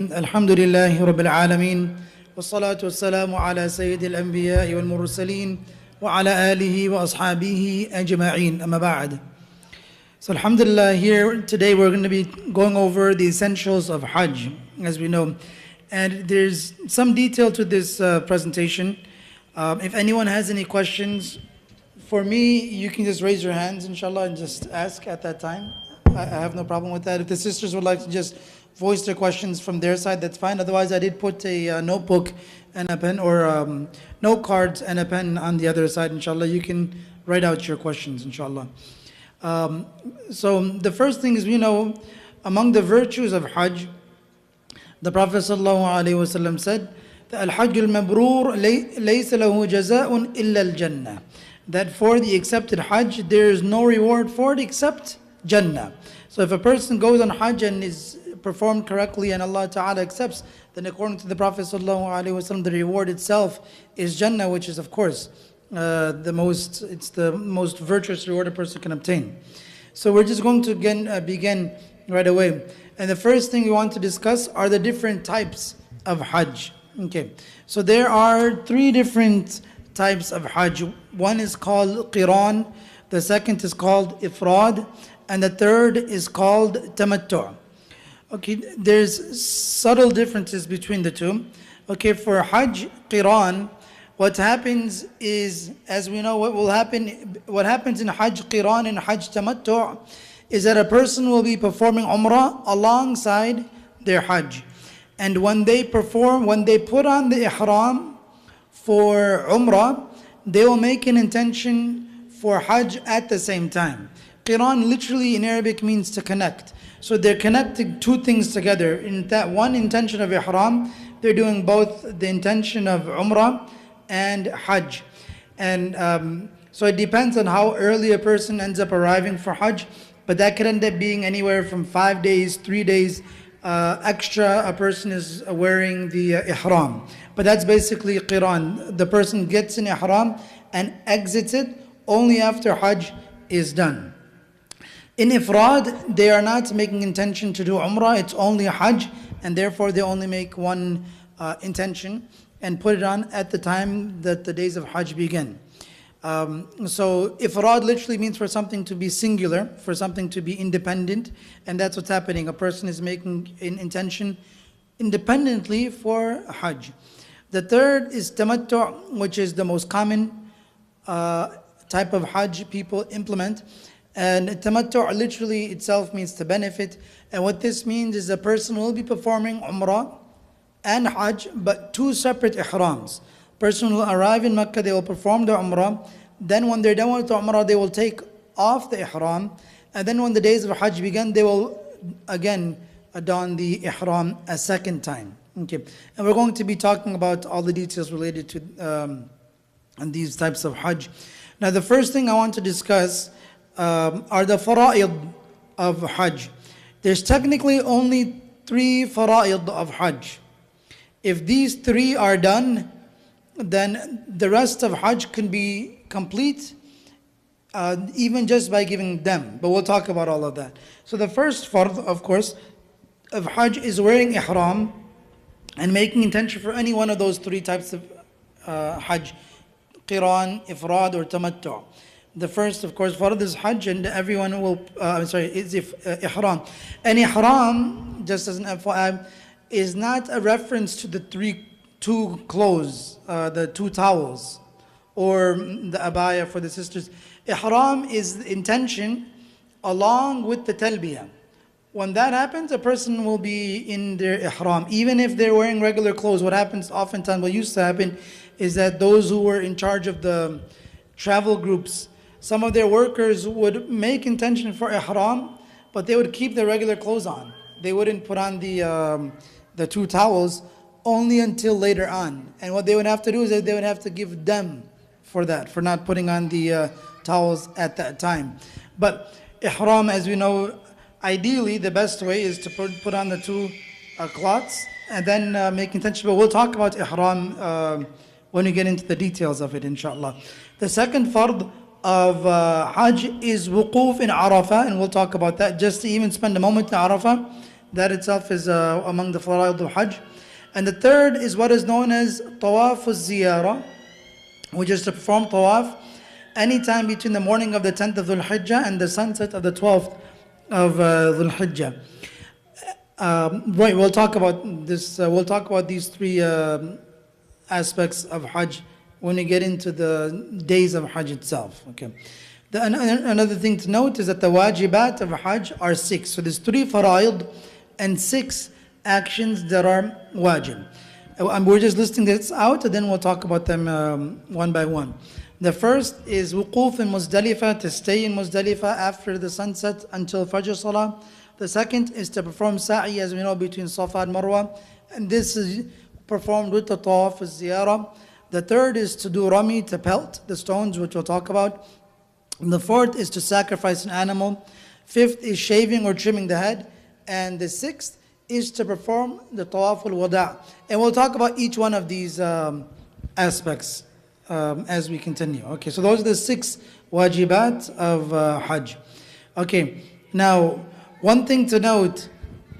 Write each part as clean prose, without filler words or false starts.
الحمد لله رب العالمين والصلاة والسلام على سيد الأنبياء والمرسلين وعلى آله وأصحابه أجمعين أما بعد. So alhamdulillah, here today we're going to be going over the essentials of Hajj, as we know. And there's some detail to this presentation. If anyone has any questions for me, you can just raise your hands inshallah and just ask at that time. I have no problem with that. If the sisters would like to just voice their questions from their side, that's fine. Otherwise, I did put a notebook and a pen, or note cards and a pen on the other side, inshallah. You can write out your questions, inshallah. So the first thing is, among the virtues of Hajj, the Prophet ﷺ said, Al-Hajj al-Mabrur laysa lahu jaza'un illa al-Jannah. That for the accepted Hajj, there is no reward for it except Jannah. So if a person goes on Hajj and is performed correctly and Allah Ta'ala accepts, then according to the Prophet ﷺ, the reward itself is Jannah, which is of course the most virtuous reward a person can obtain. So we're just going to begin right away. And the first thing we want to discuss are the different types of Hajj. Okay, so there are three different types of Hajj. One is called Qiran, the second is called Ifrad, and the third is called Tamattu'. Okay, there's subtle differences between the two. Okay, for Hajj Qiran, what happens is, as we know, what happens in Hajj Qiran and Hajj Tamattu' is that a person will be performing Umrah alongside their Hajj. And when they put on the Ihram for Umrah, they will make an intention for Hajj at the same time. Qiran literally in Arabic means to connect. So they're connecting two things together. In that one intention of Ihram, they're doing both the intention of Umrah and Hajj. And so it depends on how early a person ends up arriving for Hajj, but that could end up being anywhere from 5 days, 3 days extra a person is wearing the Ihram. But that's basically Qiran. The person gets in Ihram and exits it only after Hajj is done. In Ifrad, they are not making intention to do Umrah, it's only Hajj, and therefore they only make one intention and put it on at the time that the days of Hajj begin. So Ifrad literally means for something to be singular, for something to be independent, and that's what's happening. A person is making an intention independently for Hajj. The third is Tamattu', which is the most common type of Hajj people implement. And Tamattu' literally itself means to benefit. And what this means is a person will be performing Umrah and Hajj, but two separate Ihrams. Person will arrive in Mecca, they will perform the Umrah. Then when they're done with the Umrah, they will take off the Ihram. And then when the days of Hajj begin, they will again don the Ihram a second time. Okay, and we're going to be talking about all the details related to these types of Hajj. Now the first thing I want to discuss are the fara'id of Hajj. There's technically only 3 fara'id of Hajj. If these 3 are done, then the rest of Hajj can be complete even just by giving them. But we'll talk about all of that. So the first fard, of course, of Hajj is wearing Ihram and making intention for any one of those 3 types of Hajj: Qiran, Ifrad, or Tamattu'. The first, of course, fard is Hajj, and everyone will, is Ihram. And Ihram, just as an FYI, is not a reference to the 2 clothes, the 2 towels, or the abaya for the sisters. Ihram is the intention along with the talbiyah. When that happens, a person will be in their Ihram. Even if they're wearing regular clothes, what happens oftentimes, what used to happen, is that those who were in charge of the travel groups, some of their workers would make intention for Ihram, but they would keep their regular clothes on. They wouldn't put on the 2 towels only until later on. And what they would have to do is that they would have to give them for that, for not putting on the towels at that time. But Ihram, as we know, ideally the best way is to put on the 2 cloths and then make intention. But we'll talk about Ihram when we get into the details of it, inshallah. The second fard of Hajj is wuquf in Arafah, and we'll talk about that. Just to even spend a moment in Arafah That itself is among the fara'id of Hajj. And the third is what is known as Tawaf al-Ziyarah, which is to perform Tawaf anytime between the morning of the 10th of Dhul Hijjah and the sunset of the 12th of Dhul Hijjah. Right, we'll talk about this. We'll talk about these three aspects of Hajj when we get into the days of Hajj itself. Okay. Another thing to note is that the wajibat of Hajj are 6. So there's 3 fara'id and 6 actions that are wajib. And we're just listing this out, and then we'll talk about them one by one. The first is wuquf in Muzdalifah, to stay in Muzdalifah after the sunset until Fajr Salah. The second is to perform sa'i, as we know, between Safa and Marwa. And this is performed with the tawaf al-ziyarah. The third is to do rami, to pelt the stones, which we'll talk about. And the fourth is to sacrifice an animal. Fifth is shaving or trimming the head. And the sixth is to perform the tawaf al-wada'. And we'll talk about each one of these aspects as we continue. Okay, so those are the 6 wajibat of Hajj. Okay, now one thing to note,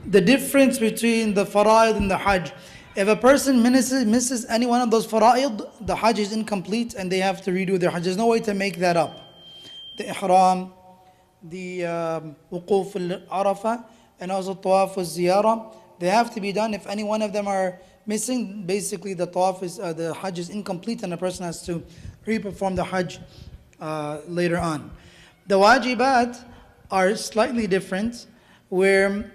the difference between the fara'id and the Hajj. If a person misses any one of those fara'id, the Hajj is incomplete and they have to redo their Hajj. There's no way to make that up. The ihram, the wuquf al-arafah, and also tawaf al-ziyarah, they have to be done. If any one of them are missing, basically the the Hajj is incomplete and a person has to re-perform the Hajj later on. The wajibat are slightly different, where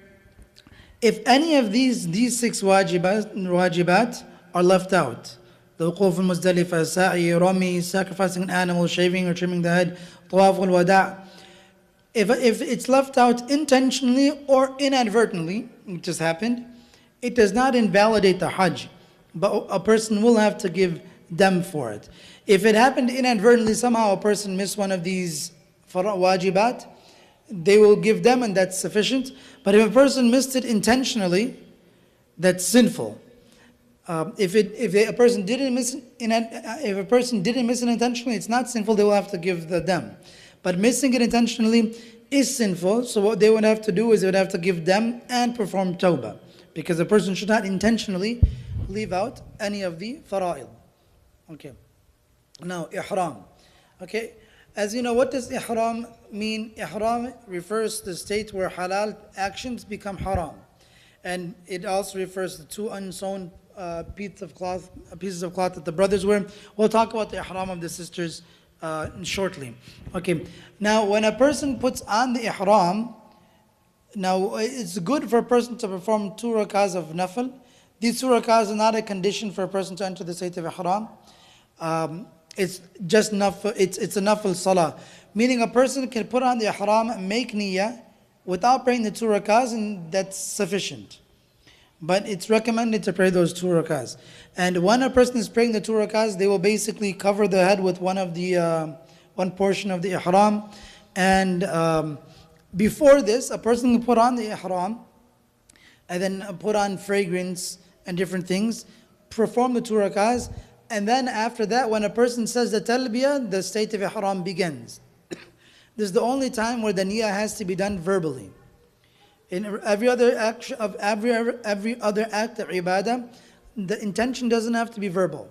if any of these 6 wajibat are left out, the wuquf al-Muzdalifah, sa'i, rami, sacrificing an animal, shaving or trimming the head, tawaf al-wada', if it's left out intentionally or inadvertently, it just happened, it does not invalidate the Hajj, but a person will have to give them for it. If it happened inadvertently, somehow a person missed one of these wajibat, they will give them, and that's sufficient. But if a person missed it intentionally, that's sinful. If a person didn't miss it intentionally, it's not sinful. They will have to give them. But missing it intentionally is sinful. So what they would have to do is they would have to give them and perform tawbah, because a person should not intentionally leave out any of the fara'id. Okay. Now ihram. Okay. As you know, what does ihram mean? Ihram refers to the state where halal actions become haram. And it also refers to 2 unsewn pieces of cloth that the brothers wear. We'll talk about the ihram of the sisters shortly. Okay. Now, when a person puts on the ihram, now it's good for a person to perform 2 rakahs of nafil. These 2 rakahs are not a condition for a person to enter the state of ihram. It's just nafil, it's a nafil salah. Meaning a person can put on the ihram, make niyyah, without praying the 2 rakahs, and that's sufficient. But it's recommended to pray those 2 rakahs. And when a person is praying the 2 rakahs, they will basically cover the head with one portion of the ihram. And before this, a person can put on the ihram, and then put on fragrance and different things, perform the 2 rakahs, and then after that, when a person says the talbiyah, the state of ihram begins. This is the only time where the niyyah has to be done verbally. In every other act of ibadah, the intention doesn't have to be verbal.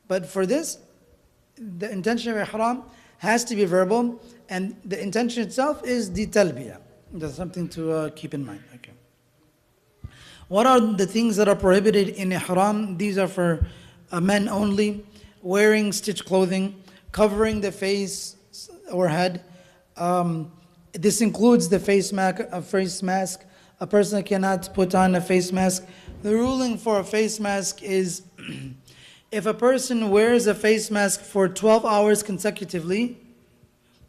But for this, the intention of ihram has to be verbal, and the intention itself is the talbiyah. That's something to keep in mind. Okay. What are the things that are prohibited in ihram? These are for men only: wearing stitched clothing, covering the face or head. This includes the face mask. A person cannot put on a face mask. The ruling for a face mask is if a person wears a face mask for 12 hours consecutively,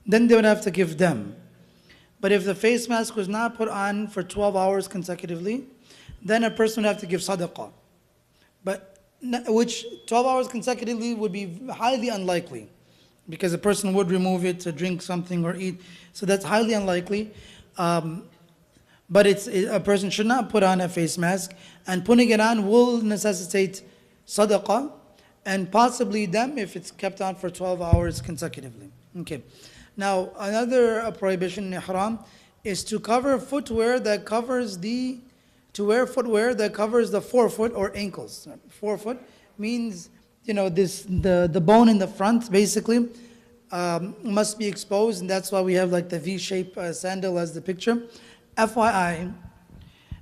then they would have to give them. But if the face mask was not put on for 12 hours consecutively, then a person would have to give sadaqah. But which 12 hours consecutively would be highly unlikely, because a person would remove it to drink something or eat. So that's highly unlikely. But a person should not put on a face mask, and putting it on will necessitate sadaqah, and possibly them if it's kept on for 12 hours consecutively. Okay. Now, another prohibition in ihram is to cover footwear that covers the, to wear footwear that covers the forefoot or ankles. Forefoot means, the bone in the front basically must be exposed, and that's why we have like the V-shape sandal as the picture. FYI,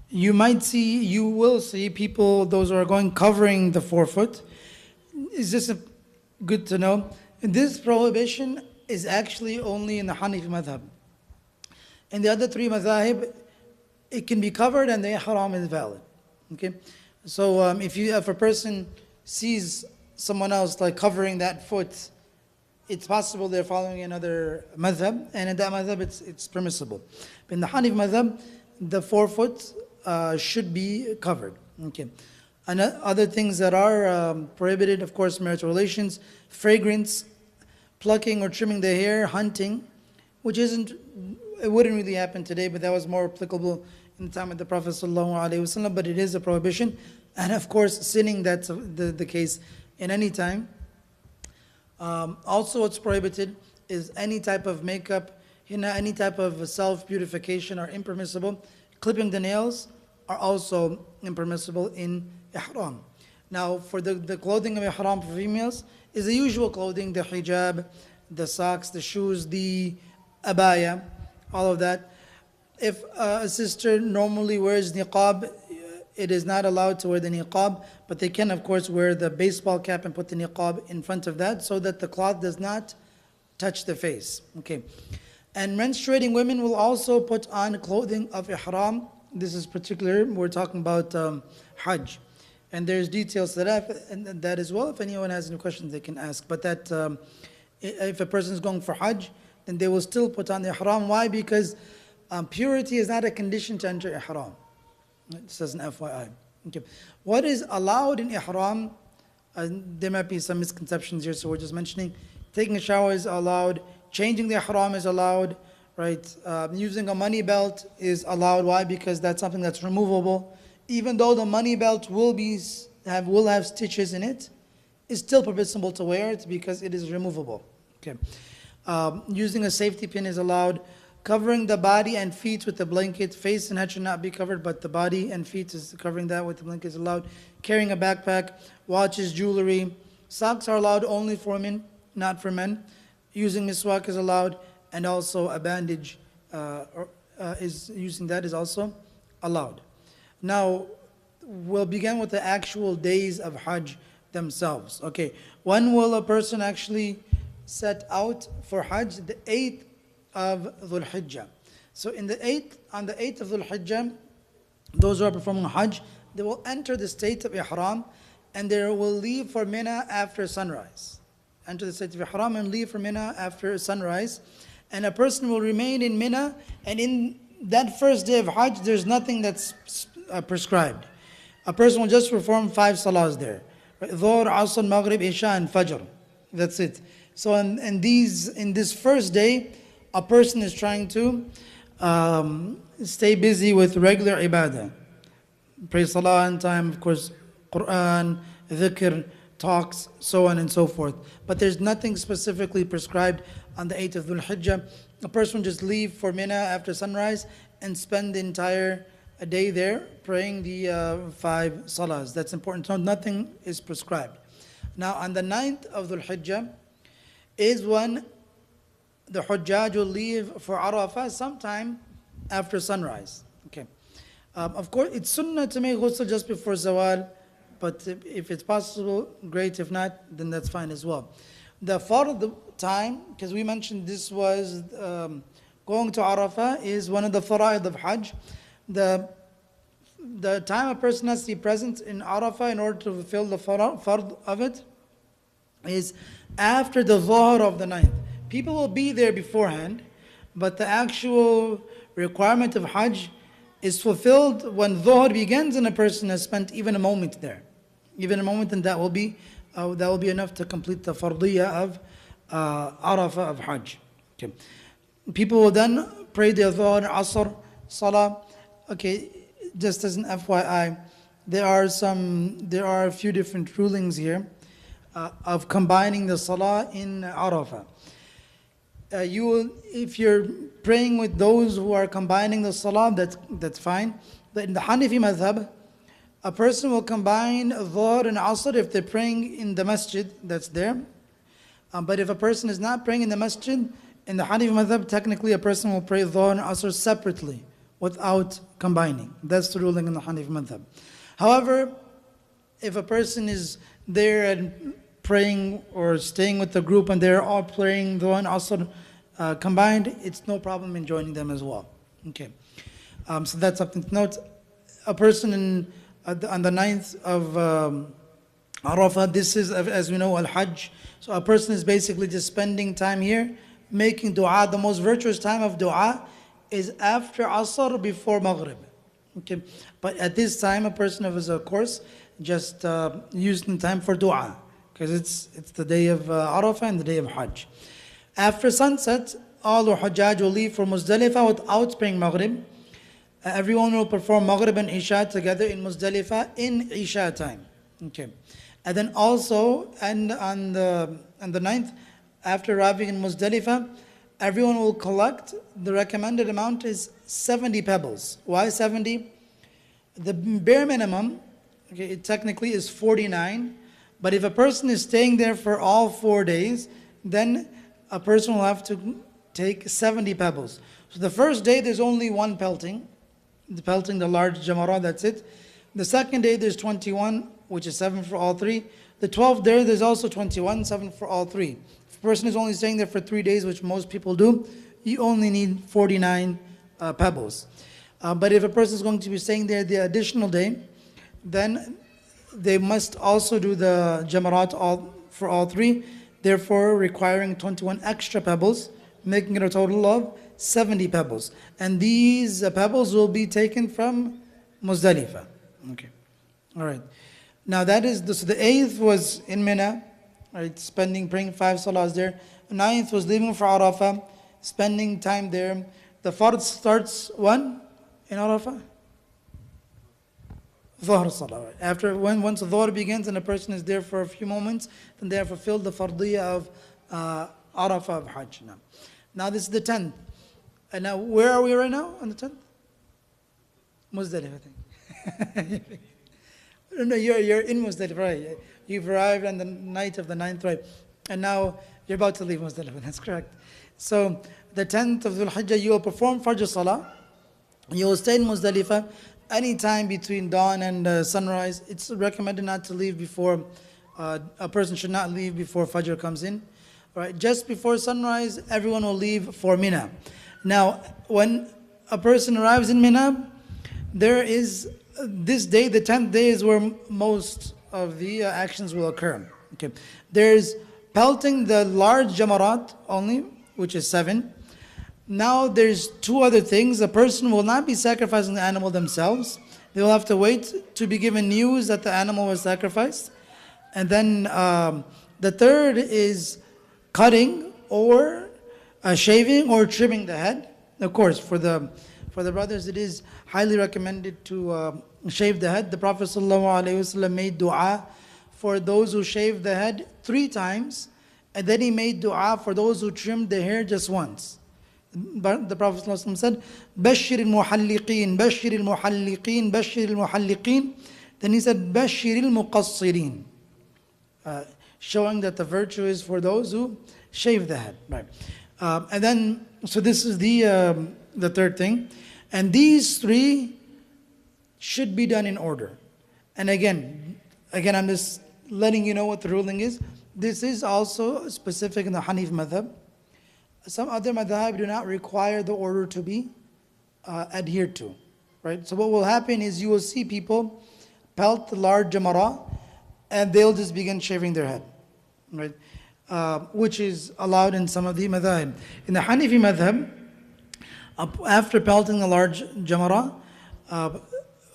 you will see people, those who are going covering the forefoot. Is this good to know? This prohibition is actually only in the Hanafi madhab. In the other three madhahib, it can be covered and the ihram is valid. Okay, so if a person sees someone else like covering that foot, it's possible they're following another madhab, and in that madhab it's permissible. But in the Hanafi madhab, the forefoot should be covered. Okay, and other things that are prohibited, of course, marital relations, fragrance, plucking or trimming the hair, hunting, which it wouldn't really happen today, but that was more applicable in the time of the Prophet ﷺ, but it is a prohibition. And of course, sinning, that's the case in any time. Also, what's prohibited is any type of makeup, any type of self-beautification are impermissible. Clipping the nails are also impermissible in ihram. Now, for the clothing of ihram for females is the usual clothing, the hijab, the socks, the shoes, the abaya, all of that. If a sister normally wears niqab, it is not allowed to wear the niqab, but they can, of course, wear the baseball cap and put the niqab in front of that so that the cloth does not touch the face. Okay. And menstruating women will also put on clothing of ihram. This is particular, we're talking about Hajj. And there's details to that as well. If anyone has any questions, they can ask. But that if a person is going for Hajj, then they will still put on the ihram. Why? Because purity is not a condition to enter ihram. This is an FYI. Okay. What is allowed in ihram? There might be some misconceptions here, so we're just mentioning. Taking a shower is allowed. Changing the ihram is allowed. Right? Using a money belt is allowed. Why? Because that's something that's removable. Even though the money belt will have stitches in it, it's still permissible to wear it because it is removable. Okay. Using a safety pin is allowed. Covering the body and feet with a blanket. Face and head should not be covered, but the body and feet is covering that with the blanket is allowed. Carrying a backpack, watches, jewelry. Socks are allowed only for women, not for men. Using miswak is allowed, and also a bandage using that is also allowed. Now, we'll begin with the actual days of Hajj themselves. Okay, when will a person actually set out for Hajj? The 8th of Dhul Hijjah. So on the 8th of Dhul Hijjah, those who are performing Hajj, they will enter the state of Ihram, and they will leave for Mina after sunrise. Enter the state of Ihram and leave for Mina after sunrise. And a person will remain in Mina, and in that first day of Hajj, there's nothing that's prescribed. A person will just perform 5 salahs there. Dhuhr, Asr, Maghrib, Isha, and Fajr. That's it. So in this first day, a person is trying to stay busy with regular ibadah. Pray salah on time, of course, Quran, dhikr, talks, so on and so forth. But there's nothing specifically prescribed on the 8th of Dhul Hijjah. A person will just leave for Mina after sunrise and spend the entire day there praying the 5 salahs. That's important. So nothing is prescribed. Now on the 9th of Dhul Hijjah is when the Hujjaj will leave for Arafah sometime after sunrise. Okay. Of course, it's sunnah to make ghusl just before Zawal, but if it's possible, great. If not, then that's fine as well. The fard time, because we mentioned this was going to Arafah, is one of the fara'id of Hajj. The time a person has to be present in Arafah in order to fulfill the fard of it is after the Dhuhr of the 9th. People will be there beforehand, but the actual requirement of Hajj is fulfilled when Dhuhr begins and a person has spent even a moment there. Even a moment, and that will be enough to complete the fardiyah of Arafah of Hajj. Okay. People will then pray the Dhuhr, Asr, Salah. Okay, just as an FYI, there are a few different rulings here of combining the Salah in Arafah. you will, if you're praying with those who are combining the salah, that's fine. But in the Hanafi madhab, a person will combine Dhuhr and Asr if they're praying in the masjid that's there. But if a person is not praying in the masjid, in the Hanafi madhab, technically a person will pray Dhuhr and Asr separately without combining. That's the ruling in the Hanafi madhab. However, if a person is there and praying or staying with the group and they're all praying Dhuhr and Asr combined, it's no problem in joining them as well. Okay, so that's something to note. A person on the 9th of Arafah, this is, as we know, Al-Hajj. So a person is basically just spending time here, making dua. The most virtuous time of dua is after Asr, before Maghrib. Okay, but at this time, a person of his course just using time for dua, because it's the day of Arafah and the day of Hajj. After sunset, all the Hajjaj will leave for Muzdalifah without praying Maghrib. Everyone will perform Maghrib and Isha together in Muzdalifah in Isha time. Okay, and then also, and on the 9th, after arriving in Muzdalifah, everyone will collect, the recommended amount is 70 pebbles. Why 70? The bare minimum, okay, it technically is 49, but if a person is staying there for all 4 days, then a person will have to take 70 pebbles. So the first day there's only one pelting, the large jamara, that's it. The second day there's 21, which is 7 for all three. The 12th day there's also 21, 7 for all three. If a person is only staying there for 3 days, which most people do, you only need 49 pebbles. But if a person is going to be staying there the additional day, then they must also do the jamarat for all three, therefore requiring 21 extra pebbles, making it a total of 70 pebbles. And these pebbles will be taken from Muzdalifah. Okay, all right. Now that is, so the 8th was in Mina, right, praying 5 salahs there. The 9th was leaving for Arafah, spending time there. The fard starts when in Arafah? Dhuhr salah. After, once the Dhuhr begins and a person is there for a few moments, then they have fulfilled the fardiyah of Arafah of Hajj. Now this is the 10th. And now where are we right now on the 10th? Muzdalifah, I think. No, you're in Muzdalifah, right? You've arrived on the night of the 9th, right? And now you're about to leave Muzdalifah, that's correct. So the 10th of Dhul Hijjah, you will perform Fajr Salah. You will stay in Muzdalifah any time between dawn and sunrise. It's recommended not to leave before, a person should not leave before Fajr comes in. All right, just before sunrise, everyone will leave for Mina. Now, when a person arrives in Mina, there is this day, the 10th day, is where most of the actions will occur. Okay, there's pelting the large jamarat only, which is 7. Now there's 2 other things. A person will not be sacrificing the animal themselves. They will have to wait to be given news that the animal was sacrificed. And then the third is cutting or shaving or trimming the head. Of course, for the brothers, it is highly recommended to shave the head. The Prophet ﷺ made dua for those who shaved the head 3 times, and then he made dua for those who trimmed the hair just once. But the Prophet ﷺ said, "Bashir al-muhalliqeen, Bashir al-muhalliqeen, Bashir al-muhalliqeen." Then he said, "Bashir al-muqassirin," showing that the virtue is for those who shave the head. Right. And then, so this is the third thing. And these 3 should be done in order. And again, I'm just letting you know what the ruling is. This is also specific in the Hanif madhab. Some other madhab do not require the order to be adhered to. Right? So what will happen is you will see people pelt the large jamara and they'll just begin shaving their head. Right? Which is allowed in some of the madhab. In the Hanafi madhab, after pelting the large jamara,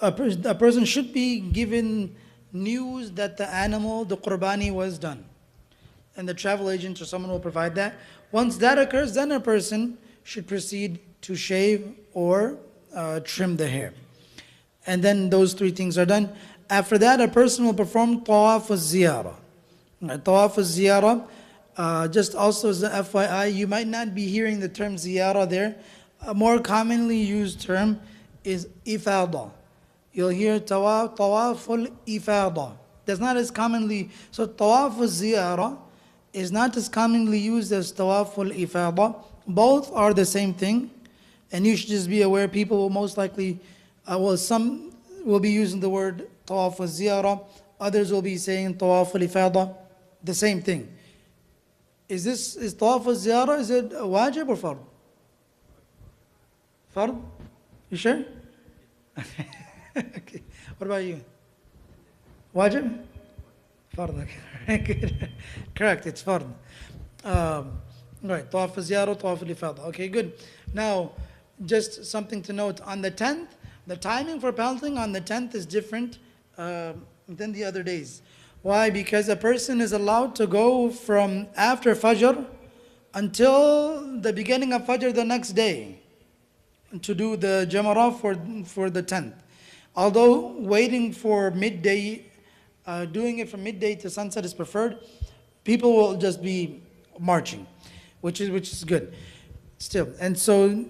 a person should be given news that the animal, the qurbani, was done. And the travel agent or someone will provide that. Once that occurs, then a person should proceed to shave or trim the hair. And then those 3 things are done. After that, a person will perform tawaf al-ziyarah. Tawaf al-ziyarah, Just also as an FYI, you might not be hearing the term ziyara there. A more commonly used term is ifada. You'll hear tawaful ifada. That's not as commonly, so tawaful ziyara is not as commonly used as tawaful ifada. Both are the same thing, and you should just be aware people will most likely, some will be using the word tawaful ziyara, others will be saying tawaful ifada, the same thing. Is tawaf al-ziyara, is it wajib or fard? Fard? You sure? Okay. What about you? Wajib? Fard, okay. Good. Correct, it's fard. Right, tawaf al-ziyara, tawaf al-ifada. Okay, good. Now, just something to note. On the 10th, the timing for pelting on the 10th is different than the other days. Why? Because a person is allowed to go from after Fajr until the beginning of Fajr the next day to do the Jamarah for the 10th. Although waiting for midday, doing it from midday to sunset is preferred, people will just be marching, which is good still. And so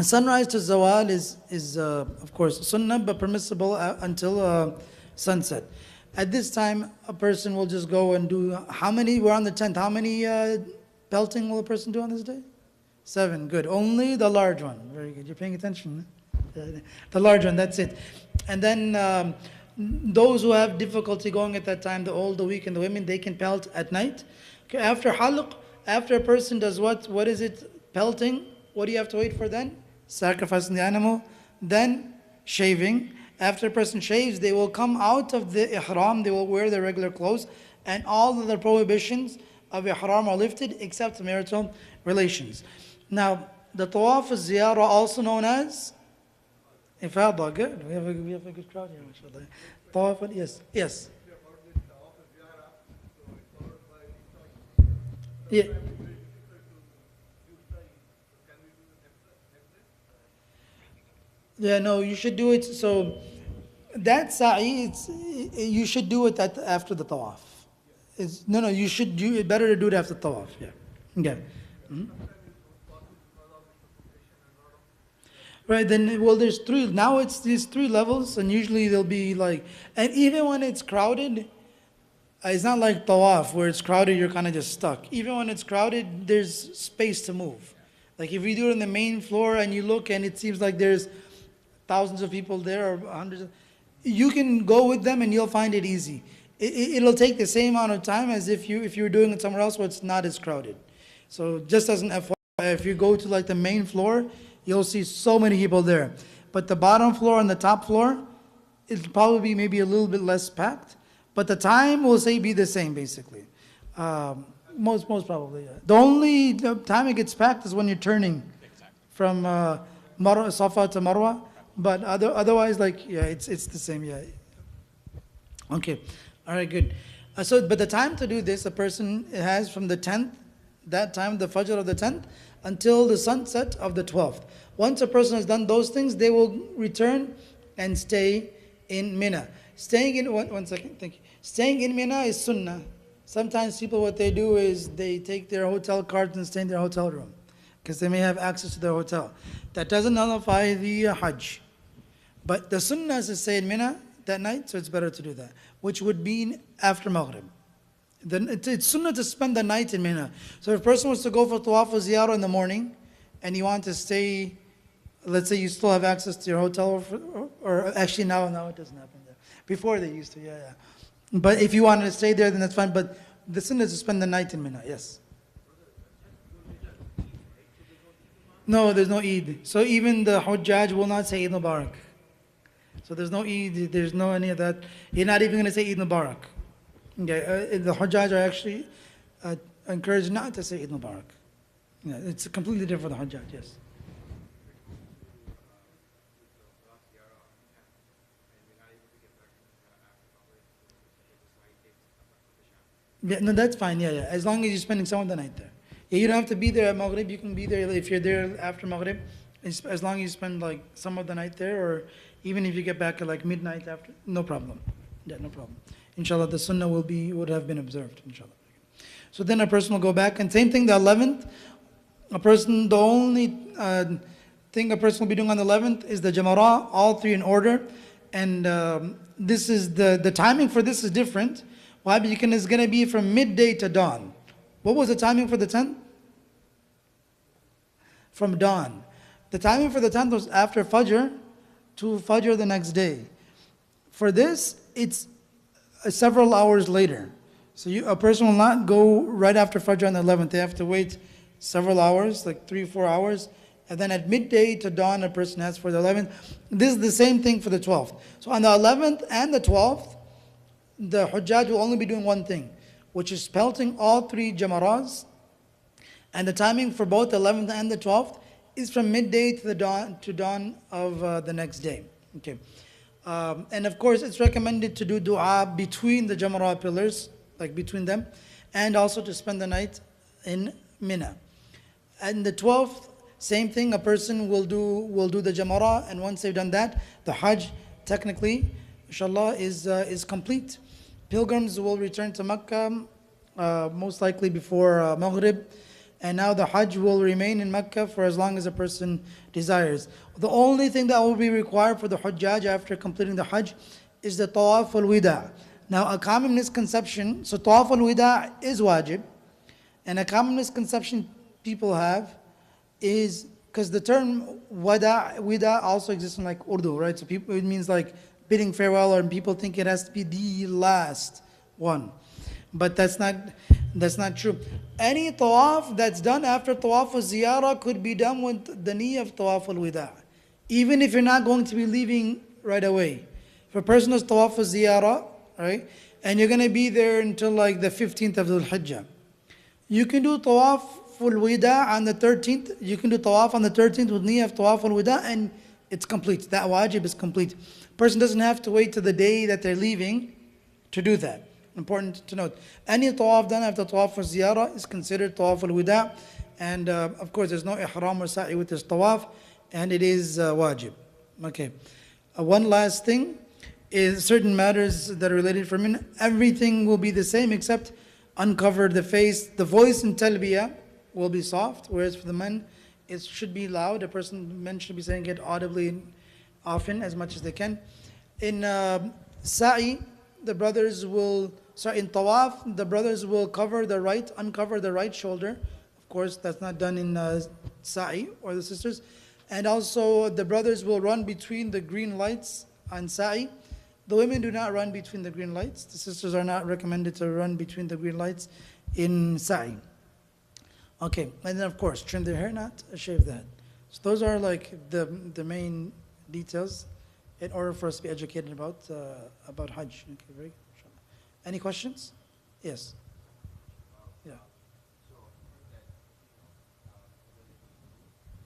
sunrise to Zawal is of course sunnah, but permissible until sunset. At this time, a person will just go and do, we're on the 10th, how many pelting will a person do on this day? 7, good. Only the large one. Very good, you're paying attention. The large one, that's it. And then those who have difficulty going at that time, the old, the weak, and the women, they can pelt at night. Okay, after halq, after a person does what is it? Pelting. What do you have to wait for then? Sacrificing the animal, then shaving. After a person shaves, they will come out of the ihram, they will wear their regular clothes, and all of the prohibitions of ihram are lifted except marital relations. Now, the tawaf al-ziyara, also known as ifada. Good, we have a good crowd here, mashallah. Tawaf, yes. Yeah. Yeah, no, you should do it. So that sa'i, you should do it after the tawaf. You should do it. Better to do it after the tawaf. Yeah. Okay. Mhm. Right, then, well, there's 3. Now it's these 3 levels, and usually they'll be like, and even when it's crowded, it's not like tawaf where it's crowded, you're kind of just stuck. Even when it's crowded, there's space to move. Like if you do it on the main floor and you look and it seems like there's thousands of people there or hundreds you can go with them and you'll find it easy. It'll take the same amount of time as if you were doing it somewhere else where it's not as crowded. So just as an FYI, if you go to like the main floor, you'll see so many people there. But the bottom floor and the top floor, it'll probably be maybe a little bit less packed. But the time will be the same basically. Most probably. Yeah. The only time it gets packed is when you're turning from Safa to Marwa. But otherwise, it's the same. Yeah. Okay. All right. Good. But the time to do this, a person has from the 10th, that time, the Fajr of the 10th, until the sunset of the 12th. Once a person has done those things, they will return and stay in Mina. Staying in one second. Thank you. Staying in Mina is sunnah. Sometimes people, what they do is they take their hotel cards and stay in their hotel room because they may have access to their hotel. That doesn't nullify the Hajj. But the sunnah is to stay in Mina that night, so it's better to do that, which would be after Maghrib. Then it's sunnah to spend the night in Mina. So if a person was to go for tawaf or ziyarah in the morning and you want to stay, let's say you still have access to your hotel, or actually now it doesn't happen there. Before they used to, yeah. But if you wanted to stay there, then that's fine. But the sunnah is to spend the night in Mina, yes. No, there's no Eid. So even the Hujjaj will not say Eid Mubarak. So there's no Eid, there's no any of that. You're not even going to say Eid Mubarak. Okay, the Hujjaj are actually encouraged not to say Eid Mubarak. Yeah, it's completely different from the Hujjaj, yes. Yeah, no, that's fine, yeah. As long as you're spending some of the night there. Yeah, you don't have to be there at Maghrib, you can be there if you're there after Maghrib, as long as you spend like some of the night there, or even if you get back at like midnight after, no problem. Yeah, no problem. Inshallah, the sunnah would have been observed, inshallah. So then a person will go back, and same thing, the 11th, the only thing a person will be doing on the 11th is the Jamara, all three in order. And this is the timing for this is different. Why? Because it's going to be from midday to dawn. What was the timing for the 10th? From dawn. The timing for the 10th was after Fajr to Fajr the next day. For this, it's several hours later. So a person will not go right after Fajr on the 11th. They have to wait several hours, like 3-4 hours. And then at midday to dawn, a person has for the 11th. This is the same thing for the 12th. So on the 11th and the 12th, the Hujjaj will only be doing one thing, which is pelting all three Jamaras. And the timing for both the 11th and the 12th is from midday to the dawn of the next day. Okay. And of course, it's recommended to do dua between the Jamara pillars, like between them, and also to spend the night in Mina. And the 12th, same thing, a person will do the Jamara, and once they've done that, the Hajj technically, inshallah, is complete. Pilgrims will return to Mecca, most likely before Maghrib, and now the Hajj will remain in Mecca for as long as a person desires. The only thing that will be required for the Hujjaj after completing the Hajj is the Tawaf al-Wida. Now, a common misconception, so Tawaf al-Wida is wajib, and a common misconception people have is, because the term wida also exists in like Urdu, right? So it means like bidding farewell, or people think it has to be the last one. But that's not true. Any tawaf that's done after tawaf al-ziyarah could be done with the niyyah of tawaf al-wida, even if you're not going to be leaving right away. If a person does tawaf al-ziyarah, right, and you're going to be there until like the 15th of Dhul Hijjah, you can do tawaf al-wida on the 13th. You can do tawaf on the 13th with niyyah of tawaf al-wida, and it's complete. That wajib is complete. Person doesn't have to wait till the day that they're leaving to do that. Important to note. Any tawaf done after tawaf al-ziyarah is considered tawaf al-wida, and of course there's no ihram or sa'i with this tawaf, and it is wajib. Okay. One last thing is certain matters that are related for men. Everything will be the same except uncover the face. The voice in talbiyah will be soft, whereas for the men it should be loud. Men should be saying it audibly often, as much as they can. In sa'i, in tawaf, the brothers will uncover the right shoulder. Of course, that's not done in sa'i, or the sisters. And also, the brothers will run between the green lights on sa'i. The women do not run between the green lights. The sisters are not recommended to run between the green lights in sa'i. Okay, and then of course, trim their hair, not shave the head. So those are like the main details in order for us to be educated about Hajj. Okay, very good. Any questions? Yes. Yeah.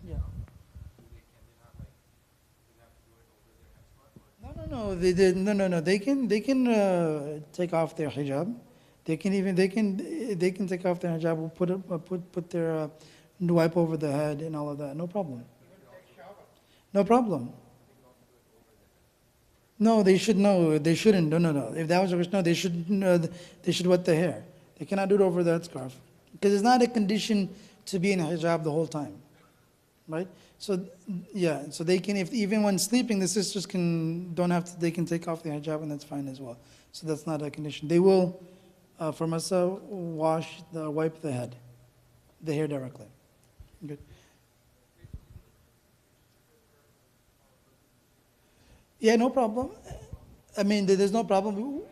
Yeah. No. They can take off their hijab. They can take off their hijab, put their wipe over the head and all of that. No problem. No problem. No, they should know. They shouldn't. No. If that was a question, no, they should wet the hair. They cannot do it over that scarf, because it's not a condition to be in hijab the whole time, right? So yeah, so they can, if even when sleeping, the sisters they can take off the hijab, and that's fine as well. So that's not a condition. They will, for Masa, wipe the hair directly. Good. Yeah, no problem. I mean, there's no problem.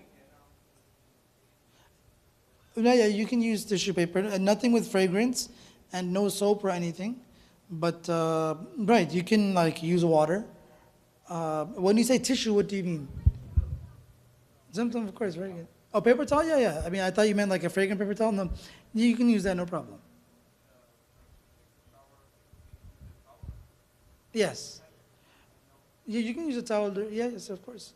Yeah, you can use tissue paper. Nothing with fragrance, and no soap or anything. But right, you can like use water. When you say tissue, what do you mean? Something, of course, very good. Oh, paper towel? Yeah. I mean, I thought you meant like a fragrant paper towel. No, you can use that, no problem. Yes. Yeah, you can use a towel. Yes, of course.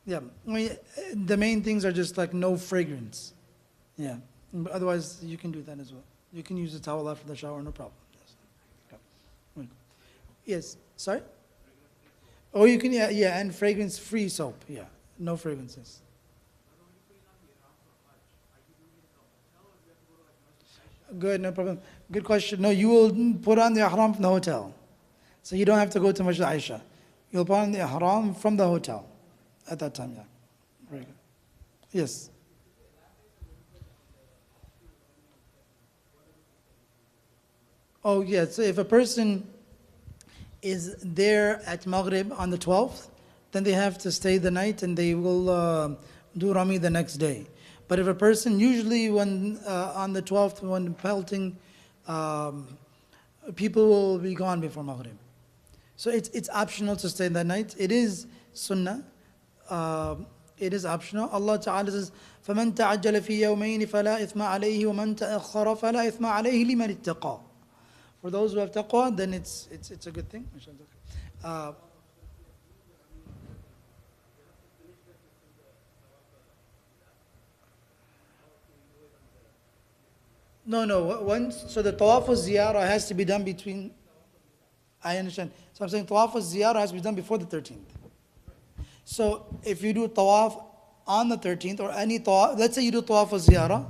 Yeah. I mean, the main things are just like no fragrance. Yeah. But otherwise, you can do that as well. You can use a towel after the shower, no problem. Yes. Okay. Yes. Sorry? Oh, you can, yeah, and fragrance-free soap. Yeah. No fragrances. Good, no problem. Good question. No, you will put on the ihram from the hotel. So you don't have to go to Masjid Aisha. You'll put on the ihram from the hotel at that time, yeah. Very good. Yes. Oh, yeah. So if a person is there at Maghrib on the 12th, then they have to stay the night and they will do Rami the next day. But if a person, usually when on the 12th, when pelting, people will be gone before Maghrib. So it's optional to stay that night. It is sunnah. It is optional. Allah Ta'ala says, فَمَنْ تَعَجَّلَ فِي يَوْمَيْنِ فَلَا إِثْمَ عَلَيْهِ وَمَنْ تَأَخَّرَ فَلَا إِثْمَ عَلَيْهِ لِمَنِ اتَّقَى. For those who have taqwa, then it's a good thing. No. So the tawaf of ziyarah has to be done between. I understand. So I'm saying tawaf of ziyarah has to be done before the 13th. So if you do tawaf on the 13th or any tawaf, let's say you do tawaf of ziyarah,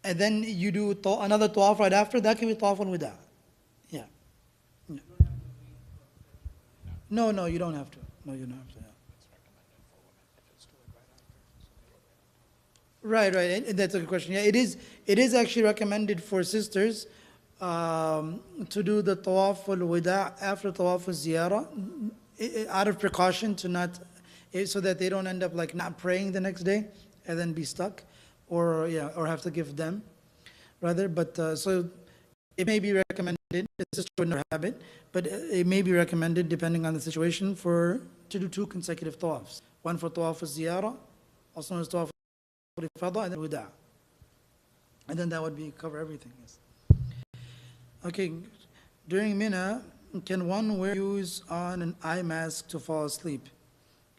and then you do another tawaf right after, that can be tawaf al wida. Yeah. No, you don't have to. No, you don't have to. Yeah. Right. And that's a good question. Yeah, it is actually recommended for sisters to do the tawaf al-wida after tawaf al-ziyarah out of precaution to not, so that they don't end up like not praying the next day and then be stuck or have to give them rather. But so it may be recommended, the sister would never have it, but it may be recommended depending on the situation to do 2 consecutive tawafs. One for tawaf al-ziyarah, also known as tawaf al-ifada, and then wida. And then that would cover everything, yes. Okay, during Mina, can one use on an eye mask to fall asleep?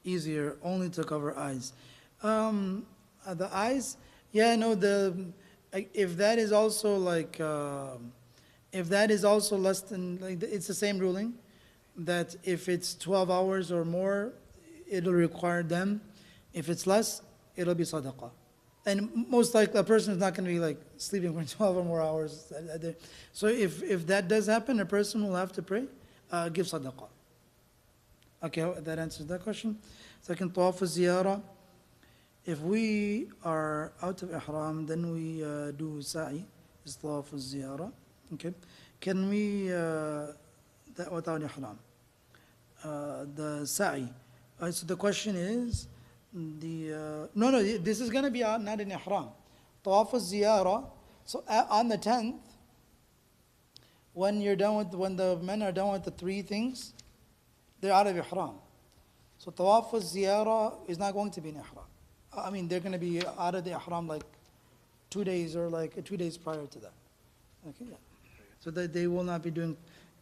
Easier, only to cover eyes. The eyes, if that is also like, if that is also less than, like, it's the same ruling, that if it's 12 hours or more, it'll require them. If it's less, it'll be sadaqah. And most likely a person is not going to be like sleeping for 12 or more hours. So if that does happen, a person will have to pray, give sadaqah. Okay, that answers that question. Second, tawaf ziyarah. If we are out of ihram, then we do sa'i, is tawaf ziyarah. Okay, can we, that without ihram? The sa'i. So the question is, no, this is going to be not in ihram. Tawaf al-ziyarah. So on the 10th, when the men are done with the 3 things, they're out of ihram. So tawaf al-ziyarah is not going to be in ihram. I mean, they're going to be out of the ihram like 2 days or like 2 days prior to that. Okay, yeah. So that they will not be doing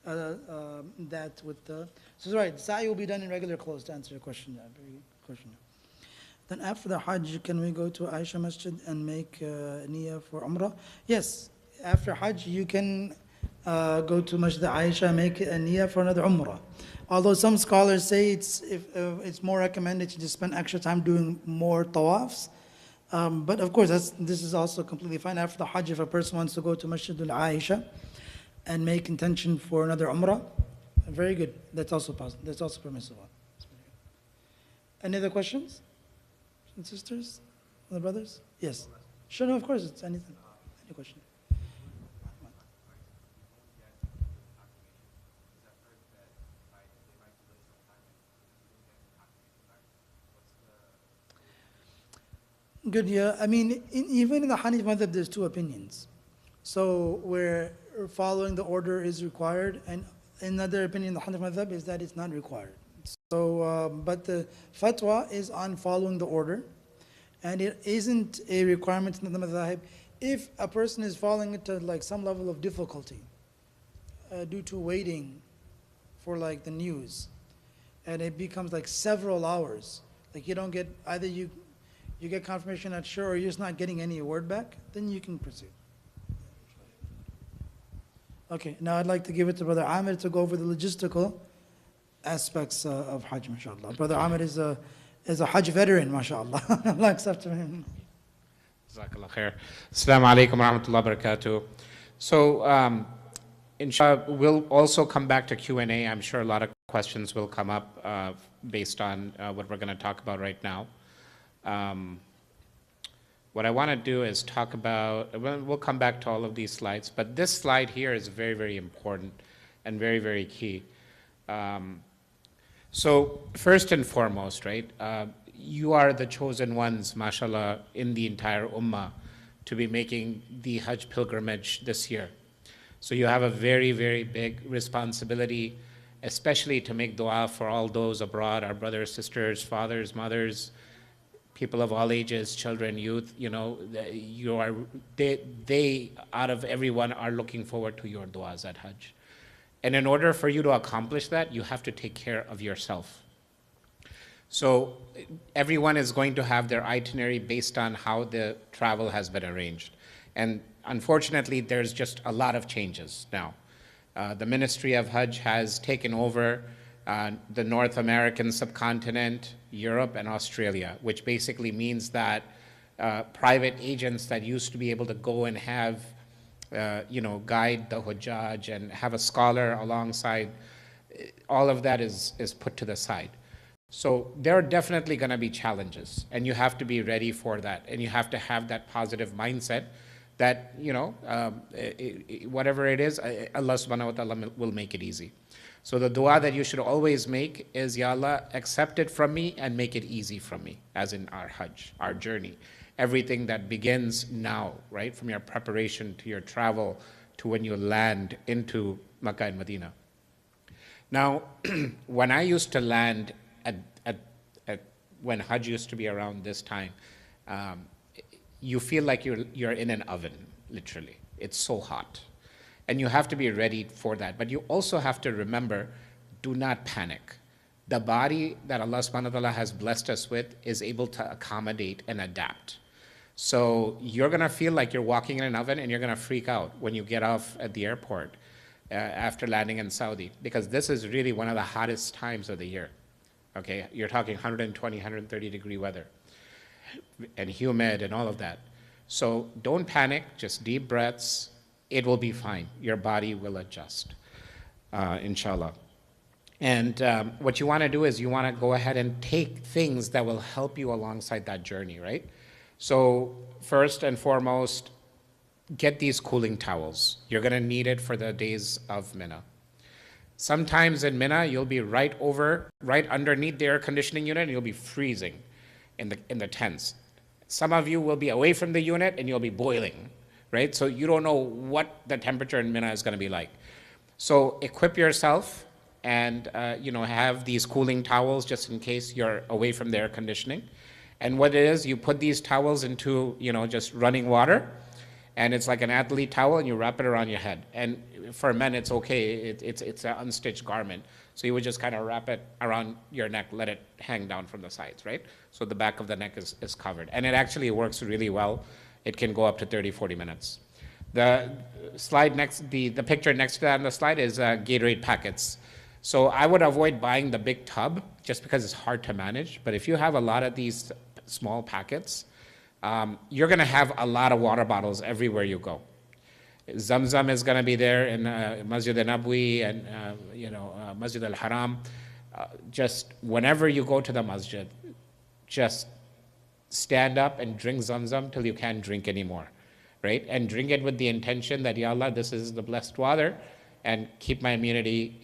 that with the. So it's right. Sa'i will be done in regular clothes, to answer your question. Yeah, very good question. Then after the Hajj, can we go to Aisha Masjid and make niyyah for Umrah? Yes, after Hajj, you can go to Masjid Aisha and make a niyyah for another Umrah. Although some scholars say it's more recommended to just spend extra time doing more tawafs. But of course, this is also completely fine. After the Hajj, if a person wants to go to Masjid Aisha and make intention for another Umrah, very good. That's also possible. That's also permissible. Any other questions? And sisters, other brothers? Yes. Sure, no, of course, it's anything. Any question? Good, yeah. I mean, even in the Hanif madhab, there's 2 opinions. So where following the order is required, and another opinion in the Hanif madhab is that it's not required. So, but the fatwa is on following the order, and it isn't a requirement in the madhab if a person is falling into like some level of difficulty due to waiting for like the news, and it becomes like several hours. Like you don't get, either you get confirmation not sure, or you're just not getting any word back, then you can proceed. Okay, now I'd like to give it to Brother Amir to go over the logistical aspects of Hajj, mashallah. Brother Amir is a Hajj veteran, mashallah. Allah accept him. Jazakallah khair. Assalamu alaikum wa rahmatullahi wa barakatuh. So, inshallah, we'll also come back to Q&A. I'm sure a lot of questions will come up based on what we're going to talk about right now. What I want to do is talk about, we'll come back to all of these slides, but this slide here is very, very important and very, very key. So first and foremost, right, you are the chosen ones, mashallah, in the entire ummah to be making the Hajj pilgrimage this year. So you have a very, very big responsibility, especially to make dua for all those abroad, our brothers, sisters, fathers, mothers, people of all ages, children, youth, you know, they out of everyone are looking forward to your duas at Hajj. And in order for you to accomplish that, you have to take care of yourself. So everyone is going to have their itinerary based on how the travel has been arranged. And unfortunately, there's just a lot of changes now. The Ministry of Hajj has taken over the North American subcontinent, Europe, and Australia, which basically means that private agents that used to be able to go and have, guide the Hujjaj and have a scholar alongside, all of that is put to the side. So there are definitely going to be challenges, and you have to be ready for that, and you have to have that positive mindset that, whatever it is, Allah subhanahu wa ta'ala will make it easy. So the dua that you should always make is, Ya Allah, accept it from me and make it easy from me, as in our Hajj, our journey. Everything that begins now, right, from your preparation to your travel to when you land into Makkah and Medina. Now, when I used to land when Hajj used to be around this time, you feel like you're in an oven, literally. It's so hot. And you have to be ready for that. But you also have to remember, do not panic. The body that Allah subhanahu wa ta'ala has blessed us with is able to accommodate and adapt. So you're going to feel like you're walking in an oven, and you're going to freak out when you get off at the airport after landing in Saudi, because this is really one of the hottest times of the year. Okay, you're talking 120, 130 degree weather and humid and all of that. So don't panic, just deep breaths. It will be fine. Your body will adjust, inshallah. And what you want to do is you want to go ahead and take things that will help you alongside that journey, right? So first and foremost, get these cooling towels. You're going to need it for the days of Mina. Sometimes in Mina, you'll be right underneath the air conditioning unit, and you'll be freezing in the tents. Some of you will be away from the unit, and you'll be boiling, right? So you don't know what the temperature in Mina is going to be like. So equip yourself and have these cooling towels just in case you're away from the air conditioning. And what it is, you put these towels into just running water, and it's like an athlete towel, and you wrap it around your head. And for men, it's okay. It's an unstitched garment. So you would just kind of wrap it around your neck, let it hang down from the sides, right? So the back of the neck is covered. And it actually works really well. It can go up to 30, 40 minutes. The slide next, the picture next to that on the slide is Gatorade packets. So I would avoid buying the big tub just because it's hard to manage. But if you have a lot of these small packets, you're going to have a lot of water bottles everywhere you go. Zamzam is going to be there in Masjid al-Nabwi and Masjid al-Haram. Just whenever you go to the masjid, just stand up and drink Zamzam till you can't drink anymore, right? And drink it with the intention that, Ya Allah, this is the blessed water, and keep my immunity,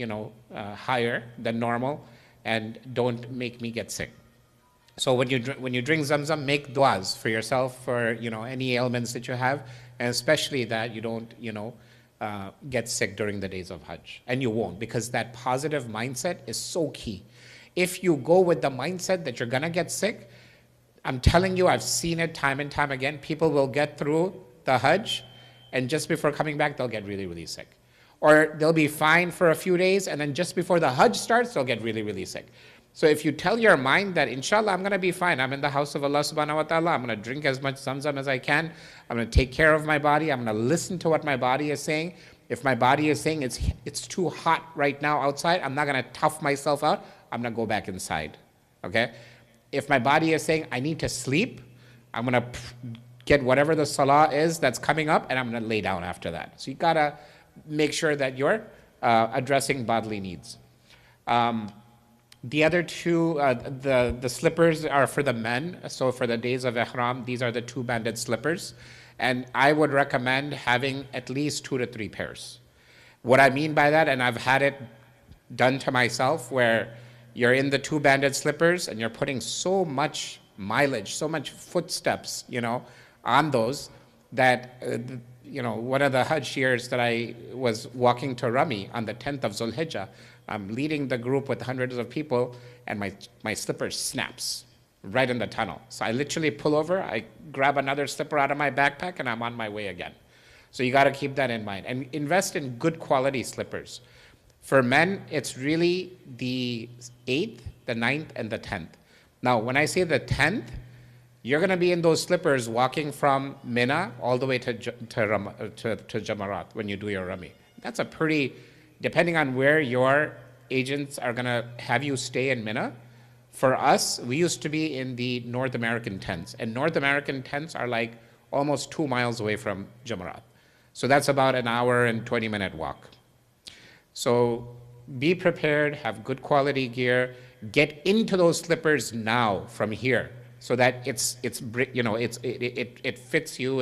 higher than normal, and don't make me get sick. So when you drink Zamzam, make duas for yourself for any ailments that you have, and especially that you don't get sick during the days of Hajj, and you won't, because that positive mindset is so key. If you go with the mindset that you're gonna get sick, I'm telling you, I've seen it time and time again. People will get through the Hajj, and just before coming back, they'll get really, really sick, or they'll be fine for a few days, and then just before the Hajj starts, they'll get really, really sick. So if you tell your mind that, inshallah, I'm going to be fine. I'm in the house of Allah subhanahu wa ta'ala. I'm going to drink as much Zamzam as I can. I'm going to take care of my body. I'm going to listen to what my body is saying. If my body is saying it's too hot right now outside, I'm not going to tough myself out. I'm going to go back inside, okay? If my body is saying I need to sleep, I'm going to get whatever the salah is that's coming up, and I'm going to lay down after that. So you got to make sure that you're addressing bodily needs. The other two, the slippers are for the men. So for the days of ihram, these are the two-banded slippers. And I would recommend having at least 2 to 3 pairs. What I mean by that, and I've had it done to myself, where you're in the two-banded slippers and you're putting so much mileage, so much footsteps, on those that, one of the Hajj years that I was walking to Rami on the 10th of Zulhijjah, I'm leading the group with hundreds of people, and my slipper snaps right in the tunnel. So I literally pull over, I grab another slipper out of my backpack, and I'm on my way again. So you got to keep that in mind. And invest in good quality slippers. For men, it's really the 8th, the 9th, and the 10th. Now, when I say the 10th, you're going to be in those slippers walking from Mina all the way to Jamarat when you do your Rami. That's a pretty, depending on where your agents are going to have you stay in Mina. For us, we used to be in the North American tents, and North American tents are like almost 2 miles away from Jamarat. So that's about an hour and 20-minute walk. So be prepared, have good quality gear, get into those slippers now from here, so that it fits you.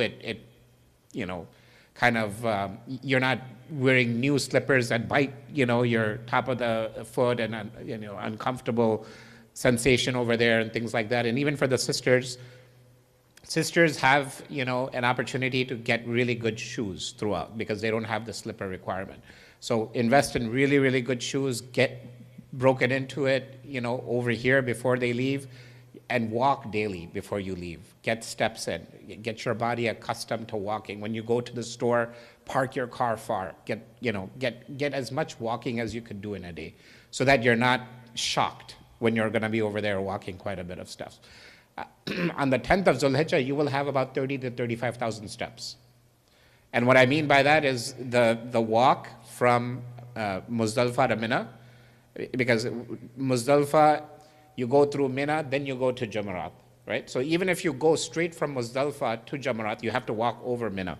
You're not wearing new slippers that bite your top of the foot, and uncomfortable sensation over there and things like that. And even for the sisters have an opportunity to get really good shoes throughout, because they don't have the slipper requirement. So invest in really, really good shoes, get broken into it over here before they leave, and walk daily before you leave. Get steps in, get your body accustomed to walking. When you go to the store, park your car far, get as much walking as you could do in a day, so that you're not shocked when you're going to be over there walking quite a bit of steps. On the 10th of Zulhijjah, you will have about 30 to 35,000 steps. And what I mean by that is the walk from Muzdalifah to Mina, because Muzdalifah, you go through Mina, then you go to Jamarat, right? So even if you go straight from Muzdalifah to Jamarat, you have to walk over Mina.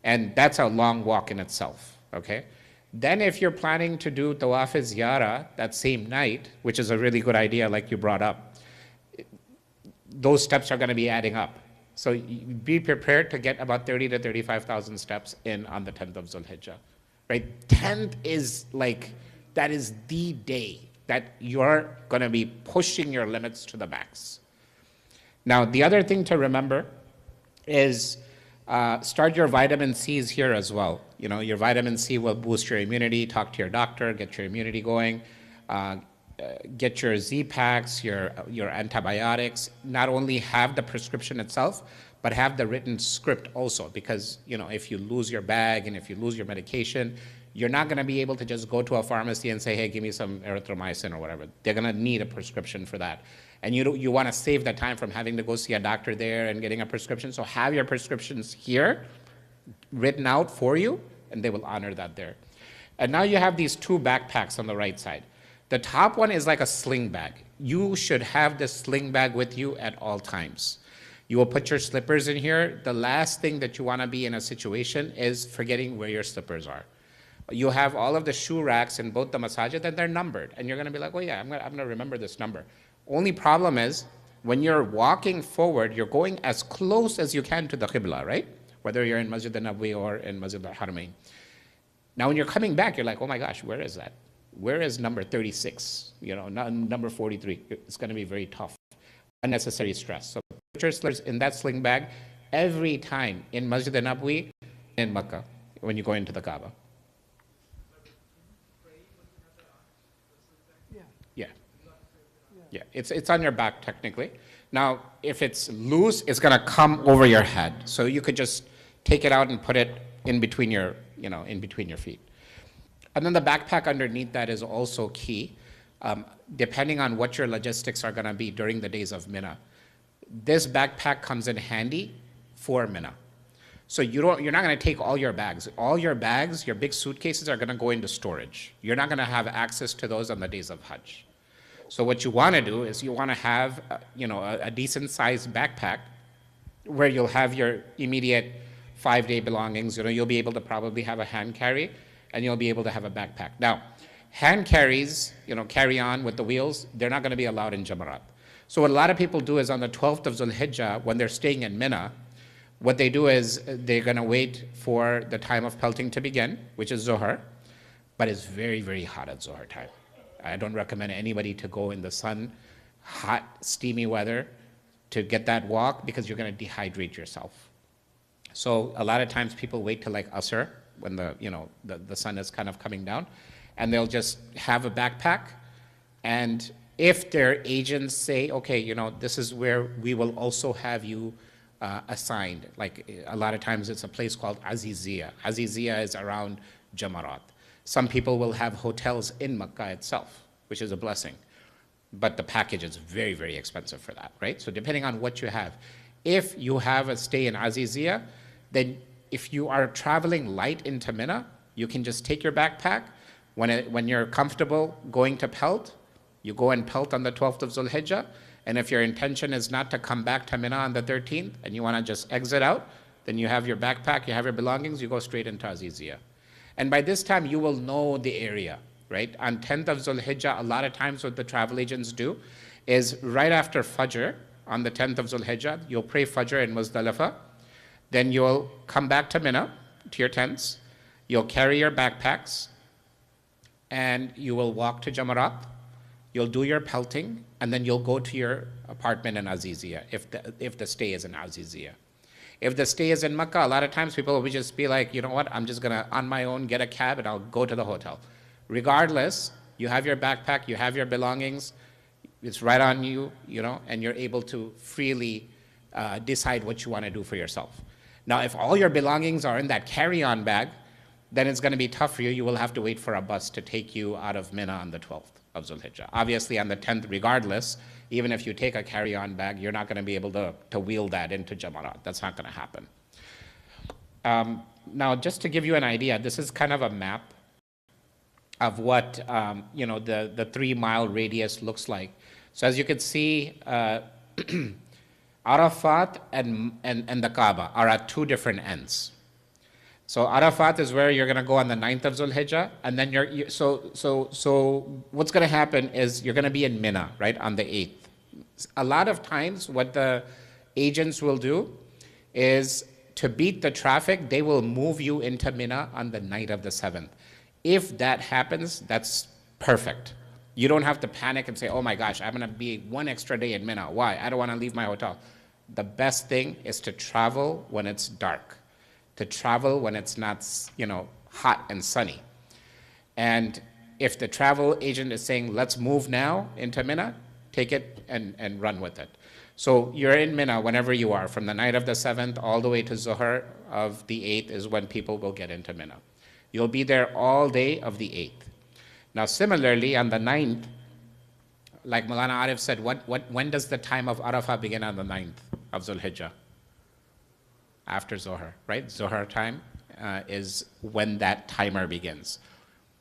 And that's a long walk in itself, okay? Then if you're planning to do Tawaf Ziyarah that same night, which is a really good idea like you brought up, those steps are going to be adding up. So be prepared to get about 30 to 35,000 steps in on the 10th of Zulhijjah, right? 10th is that is the day that you're going to be pushing your limits to the max. Now, the other thing to remember is start your vitamin C's here as well. Your vitamin C will boost your immunity. Talk to your doctor, get your immunity going. Get your Z-Packs, your antibiotics. Not only have the prescription itself, but have the written script also, because if you lose your bag and if you lose your medication, you're not going to be able to just go to a pharmacy and say, hey, give me some erythromycin or whatever. They're going to need a prescription for that. And you want to save that time from having to go see a doctor there and getting a prescription. So have your prescriptions here written out for you, and they will honor that there. And now you have these 2 backpacks on the right side. The top one is like a sling bag. You should have this sling bag with you at all times. You will put your slippers in here. The last thing that you want to be in a situation is forgetting where your slippers are. You have all of the shoe racks in both the masajid, and they're numbered. And you're going to be like, oh yeah, I'm going to remember this number. Only problem is, when you're walking forward, you're going as close as you can to the Qibla, right? Whether you're in Masjid al-Nabawi or in Masjid al-Haramain. Now when you're coming back, you're like, oh my gosh, where is that? Where is number 36? Number 43. It's going to be very tough. Unnecessary stress. So put your slippers in that sling bag every time in Masjid al-Nabawi in Makkah when you go into the Kaaba. Yeah, it's on your back technically. Now, if it's loose, it's going to come over your head. So you could just take it out and put it in between your feet. And then the backpack underneath that is also key, depending on what your logistics are going to be during the days of Mina. This backpack comes in handy for Mina. So you're not going to take all your bags. All your bags, your big suitcases are going to go into storage. You're not going to have access to those on the days of Hajj. So what you want to do is you want to have a decent sized backpack where you'll have your immediate 5-day belongings. You'll be able to probably have a hand carry, and you'll be able to have a backpack. Now, hand carries, carry on with the wheels, they're not going to be allowed in Jamarat. So what a lot of people do is on the 12th of Zulhijjah, when they're staying in Mina, what they do is they're going to wait for the time of pelting to begin, which is Zohar, but it's very, very hot at Zohar time. I don't recommend anybody to go in the sun, hot, steamy weather, to get that walk, because you're going to dehydrate yourself. So a lot of times people wait till like Asr, when the sun is kind of coming down, and they'll just have a backpack. And if their agents say, okay, this is where we will also have you assigned, like a lot of times it's a place called Aziziyah. Aziziyah is around Jamarat. Some people will have hotels in Makkah itself, which is a blessing. But the package is very, very expensive for that, right? So depending on what you have. If you have a stay in Aziziyah, then if you are traveling light into Mina, you can just take your backpack. When you're comfortable going to pelt, you go and pelt on the 12th of Zulhijjah. And if your intention is not to come back to Mina on the 13th and you want to just exit out, then you have your backpack, you have your belongings, you go straight into Aziziyah. And by this time, you will know the area, right? On 10th of Zulhijjah, a lot of times what the travel agents do is right after Fajr, on the 10th of Zulhijjah, you'll pray Fajr in Muzdalifah. Then you'll come back to Mina, to your tents. You'll carry your backpacks, and you will walk to Jamarat. You'll do your pelting, and then you'll go to your apartment in Aziziyah, if the stay is in Aziziyah. If the stay is in Makkah, a lot of times people will just be like, you know what, I'm just going to, on my own, get a cab and I'll go to the hotel. Regardless, you have your backpack, you have your belongings, it's right on you, and you're able to freely decide what you want to do for yourself. Now, if all your belongings are in that carry-on bag, then it's going to be tough for you. You will have to wait for a bus to take you out of Mina on the 12th of Zulhijjah. Obviously, on the 10th, regardless, even if you take a carry-on bag, you're not going to be able to wheel that into Jamarat. That's not going to happen. Now, just to give you an idea, this is kind of a map of what the 3-mile radius looks like. So as you can see, Arafat and the Kaaba are at two different ends. So Arafat is where you're going to go on the 9th of Zulhijjah, and then so what's going to happen is you're going to be in Mina, right, on the 8th. A lot of times what the agents will do is to beat the traffic, they will move you into Mina on the night of the 7th. If that happens, that's perfect. You don't have to panic and say, oh my gosh, I'm going to be one extra day in Mina. Why? I don't want to leave my hotel. The best thing is to travel when it's dark, to travel when it's not, hot and sunny. And if the travel agent is saying, let's move now into Mina, take it and run with it. So you're in Mina whenever you are. From the night of the 7th all the way to Zuhr of the 8th is when people will get into Mina. You'll be there all day of the 8th. Now similarly, on the 9th, like Maulana Arif said, when does the time of Arafah begin on the 9th of Zulhijjah? After Zohar, right? Zohar time is when that timer begins.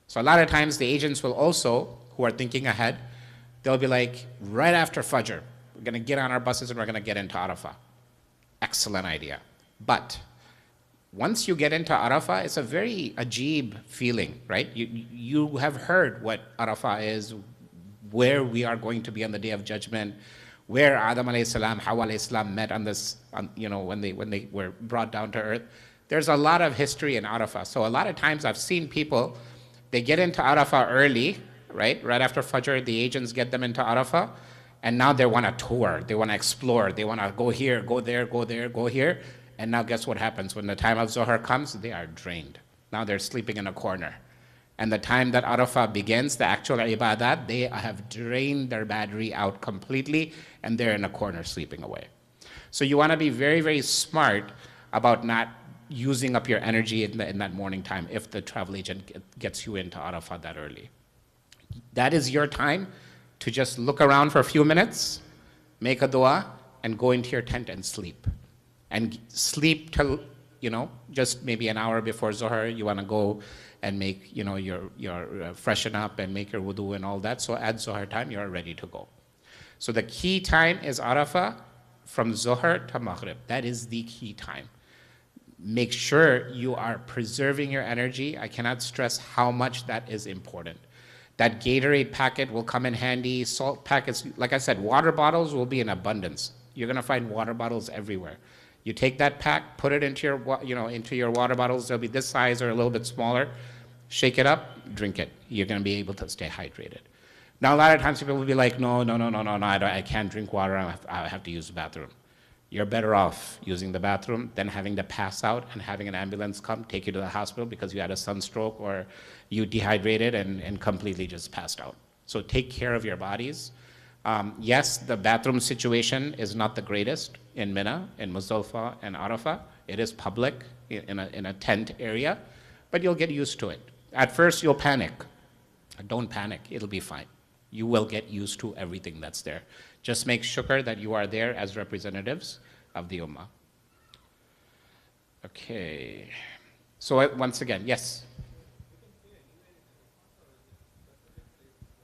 So a lot of times the agents will also, who are thinking ahead, they'll be like, right after Fajr, we're going to get on our buses and we're going to get into Arafah. Excellent idea. But once you get into Arafah, it's a very ajib feeling, right? You have heard what Arafah is, where we are going to be on the Day of Judgment, where Adam alayhi salam, Hawa alayhi salam met on this, when they were brought down to earth. There's a lot of history in Arafah. So a lot of times I've seen people, they get into Arafah early, right? Right after Fajr, the agents get them into Arafah, and now they want to tour, they want to explore, they want to go here, go there, go there, go here. And now guess what happens? When the time of Zohar comes, they are drained. Now they're sleeping in a corner. And the time that Arafah begins, the actual ibadat, they have drained their battery out completely, and they're in a corner sleeping away. So you want to be very, very smart about not using up your energy in that morning time if the travel agent gets you into Arafah that early. That is your time to just look around for a few minutes, make a dua, and go into your tent and sleep. And sleep till, just maybe an hour before Zohar, you want to go and make, your freshen up and make your wudu and all that. So at Zohar time, you're ready to go. So the key time is Arafah, from Zohar to Maghrib. That is the key time. Make sure you are preserving your energy. I cannot stress how much that is important. That Gatorade packet will come in handy. Salt packets, like I said, water bottles will be in abundance. You're gonna find water bottles everywhere. You take that pack, put it into your water bottles. They'll be this size or a little bit smaller. Shake it up, drink it. You're gonna be able to stay hydrated. Now, a lot of times people will be like, no, I can't drink water. I have to use the bathroom. You're better off using the bathroom than having to pass out and having an ambulance come take you to the hospital because you had a sunstroke or you dehydrated and completely just passed out. So take care of your bodies. Yes, the bathroom situation is not the greatest in Mina, in Muzdalifah, and Arafah. It is public in a tent area, but you'll get used to it. At first, you'll panic. Don't panic. It'll be fine. You will get used to everything that's there. Just make sure that you are there as representatives of the Ummah. Okay. So once again, yes?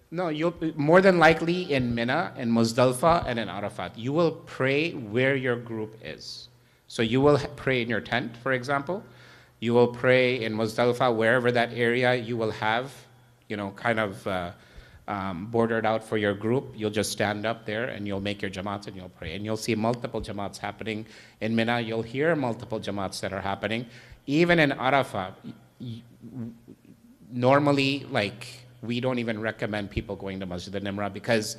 No, you'll more than likely in Mina, in Muzdalifah, and in Arafat. You will pray where your group is. So you will pray in your tent, for example. You will pray in Muzdalifah, wherever that area you will have, kind of bordered out for your group. You'll just stand up there and you'll make your jamaats and you'll pray. And you'll see multiple jamaats happening. In Mina, you'll hear multiple jamaats that are happening. Even in Arafah, normally, we don't even recommend people going to Masjid al-Nimra because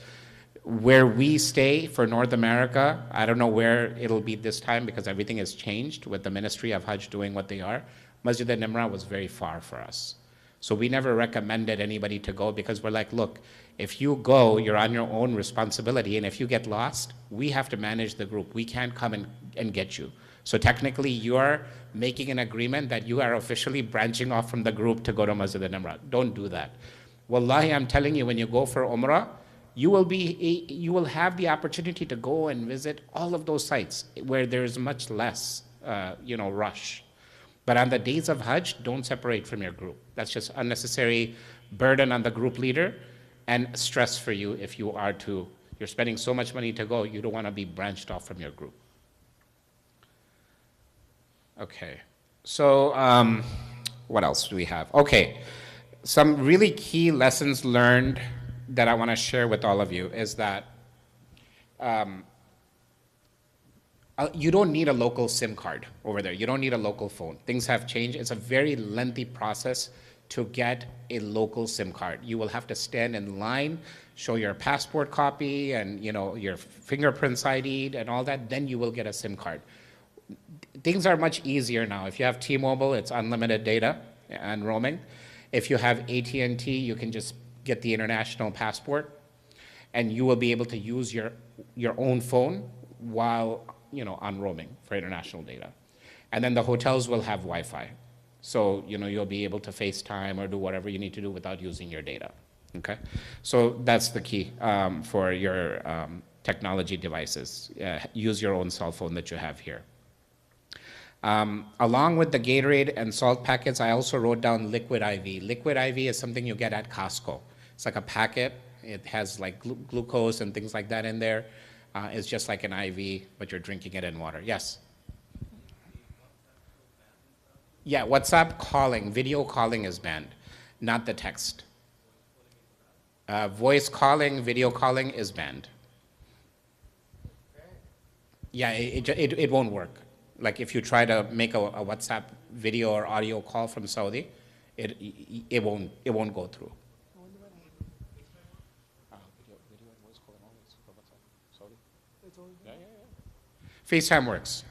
where we stay for North America, I don't know where it'll be this time because everything has changed with the Ministry of Hajj doing what they are. Masjid al-Nimra was very far for us. So we never recommended anybody to go because we're like, look, if you go, you're on your own responsibility. And if you get lost, we have to manage the group. We can't come and get you. So technically, you are making an agreement that you are officially branching off from the group to go to Masjid al-Nimra. Don't do that. Wallahi, I'm telling you, when you go for Umrah, you will have the opportunity to go and visit all of those sites where there's much less, rush. But on the days of Hajj, don't separate from your group. That's just unnecessary burden on the group leader and stress for you if you're spending so much money to go, you don't want to be branched off from your group. Okay, so what else do we have? Okay, some really key lessons learned that I want to share with all of you is that you don't need a local SIM card over there. You don't need a local phone. Things have changed. It's a very lengthy process to get a local SIM card. You will have to stand in line, show your passport copy and your fingerprints ID and all that, then you will get a SIM card. Things are much easier now. If you have T-Mobile, it's unlimited data and roaming. If you have AT&T, you can just get the international passport and you will be able to use your own phone while on roaming for international data. And then the hotels will have Wi-Fi. So, you'll be able to FaceTime or do whatever you need to do without using your data, okay? So that's the key for your technology devices. Use your own cell phone that you have here. Along with the Gatorade and salt packets, I also wrote down liquid IV. Liquid IV is something you get at Costco. It's like a packet. It has like glucose and things like that in there. It's just like an IV, but you're drinking it in water. Yes? Yeah, WhatsApp calling, video calling is banned, not the text. Voice calling, video calling is banned. Yeah, it won't work. Like if you try to make a WhatsApp video or audio call from Saudi, it won't go through. FaceTime works.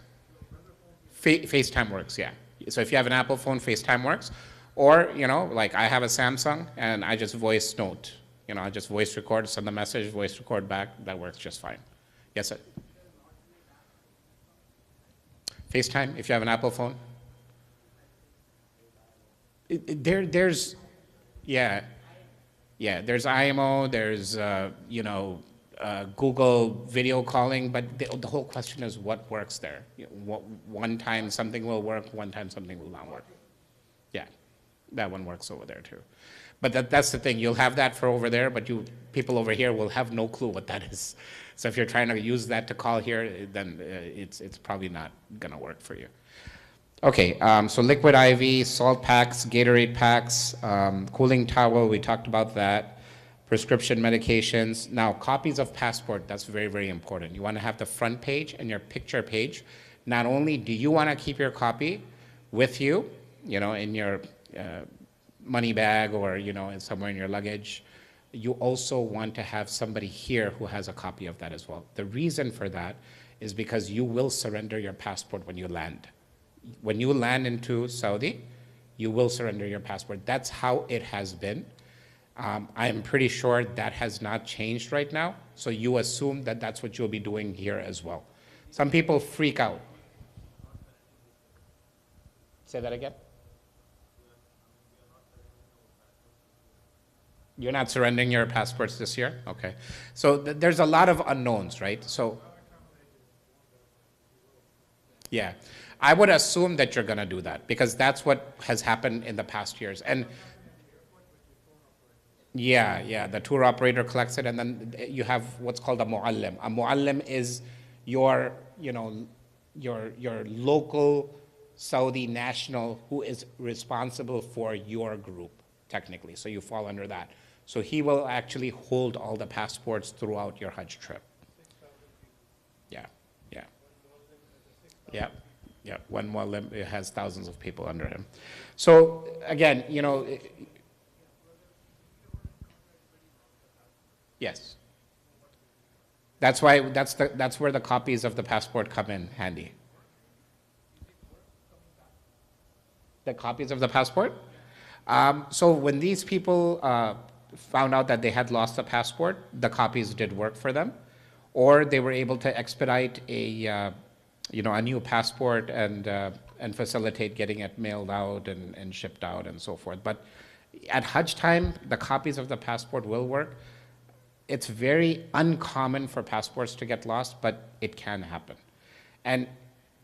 FaceTime works, yeah. So if you have an Apple phone, FaceTime works. Or, like I have a Samsung and I just voice note. I just voice record, send the message, voice record back. That works just fine. Yes, sir? FaceTime, if you have an Apple phone? There's IMO, there's, Google video calling, but the whole question is what works there. One time something will work, one time something will not work. Yeah, that one works over there too. But that's the thing, you'll have that for over there, but people over here will have no clue what that is. So if you're trying to use that to call here, then it's probably not going to work for you. Okay, so liquid IV, salt packs, Gatorade packs, cooling towel, we talked about that, prescription medications. Now, copies of passport, that's very, very important. You want to have the front page and your picture page. Not only do you want to keep your copy with you, in your money bag or, somewhere in your luggage, you also want to have somebody here who has a copy of that as well. The reason for that is because you will surrender your passport when you land. When you land into Saudi, you will surrender your passport. That's how it has been. I am pretty sure that has not changed right now. So you assume that that's what you'll be doing here as well. Some people freak out. Say that again. You're not surrendering your passports this year? Okay. So there's a lot of unknowns, right? So, yeah. I would assume that you're going to do that because that's what has happened in the past years. And yeah, the tour operator collects it, and then you have what's called a muallim. A muallim is your local Saudi national who is responsible for your group, technically. So you fall under that. So he will actually hold all the passports throughout your Hajj trip. Yeah, one muallim has thousands of people under him. So again, yes. That's why that's where the copies of the passport come in handy. The copies of the passport? So when these people found out that they had lost the passport, the copies did work for them, or they were able to expedite a new passport and facilitate getting it mailed out and shipped out and so forth. But at Hajj time, the copies of the passport will work. It's very uncommon for passports to get lost, but it can happen. And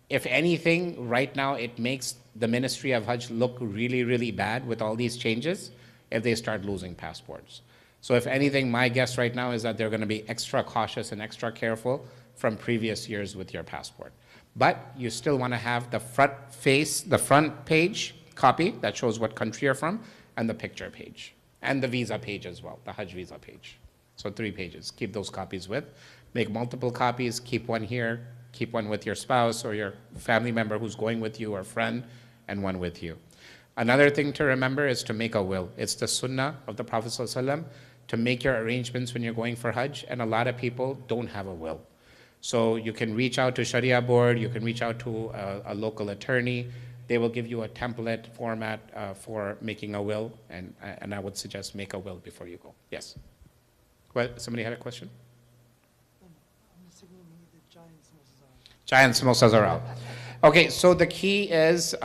if anything, right now it makes the Ministry of Hajj look really, really bad with all these changes if they start losing passports. So if anything, my guess right now is that they're going to be extra cautious and extra careful from previous years with your passport. But you still want to have the front page copy that shows what country you're from, and the picture page, and the visa page as well, the Hajj visa page. So 3 pages. Keep those copies with. Make multiple copies. Keep one here. Keep one with your spouse or your family member who's going with you or friend, and one with you. Another thing to remember is to make a will. It's the sunnah of the Prophet ﷺ to make your arrangements when you're going for Hajj, and a lot of people don't have a will. So you can reach out to Sharia board, you can reach out to a local attorney. They will give you a template format for making a will, and I would suggest make a will before you go. Yes? Well, somebody had a question? Giant samosas are out. Okay, so the key is,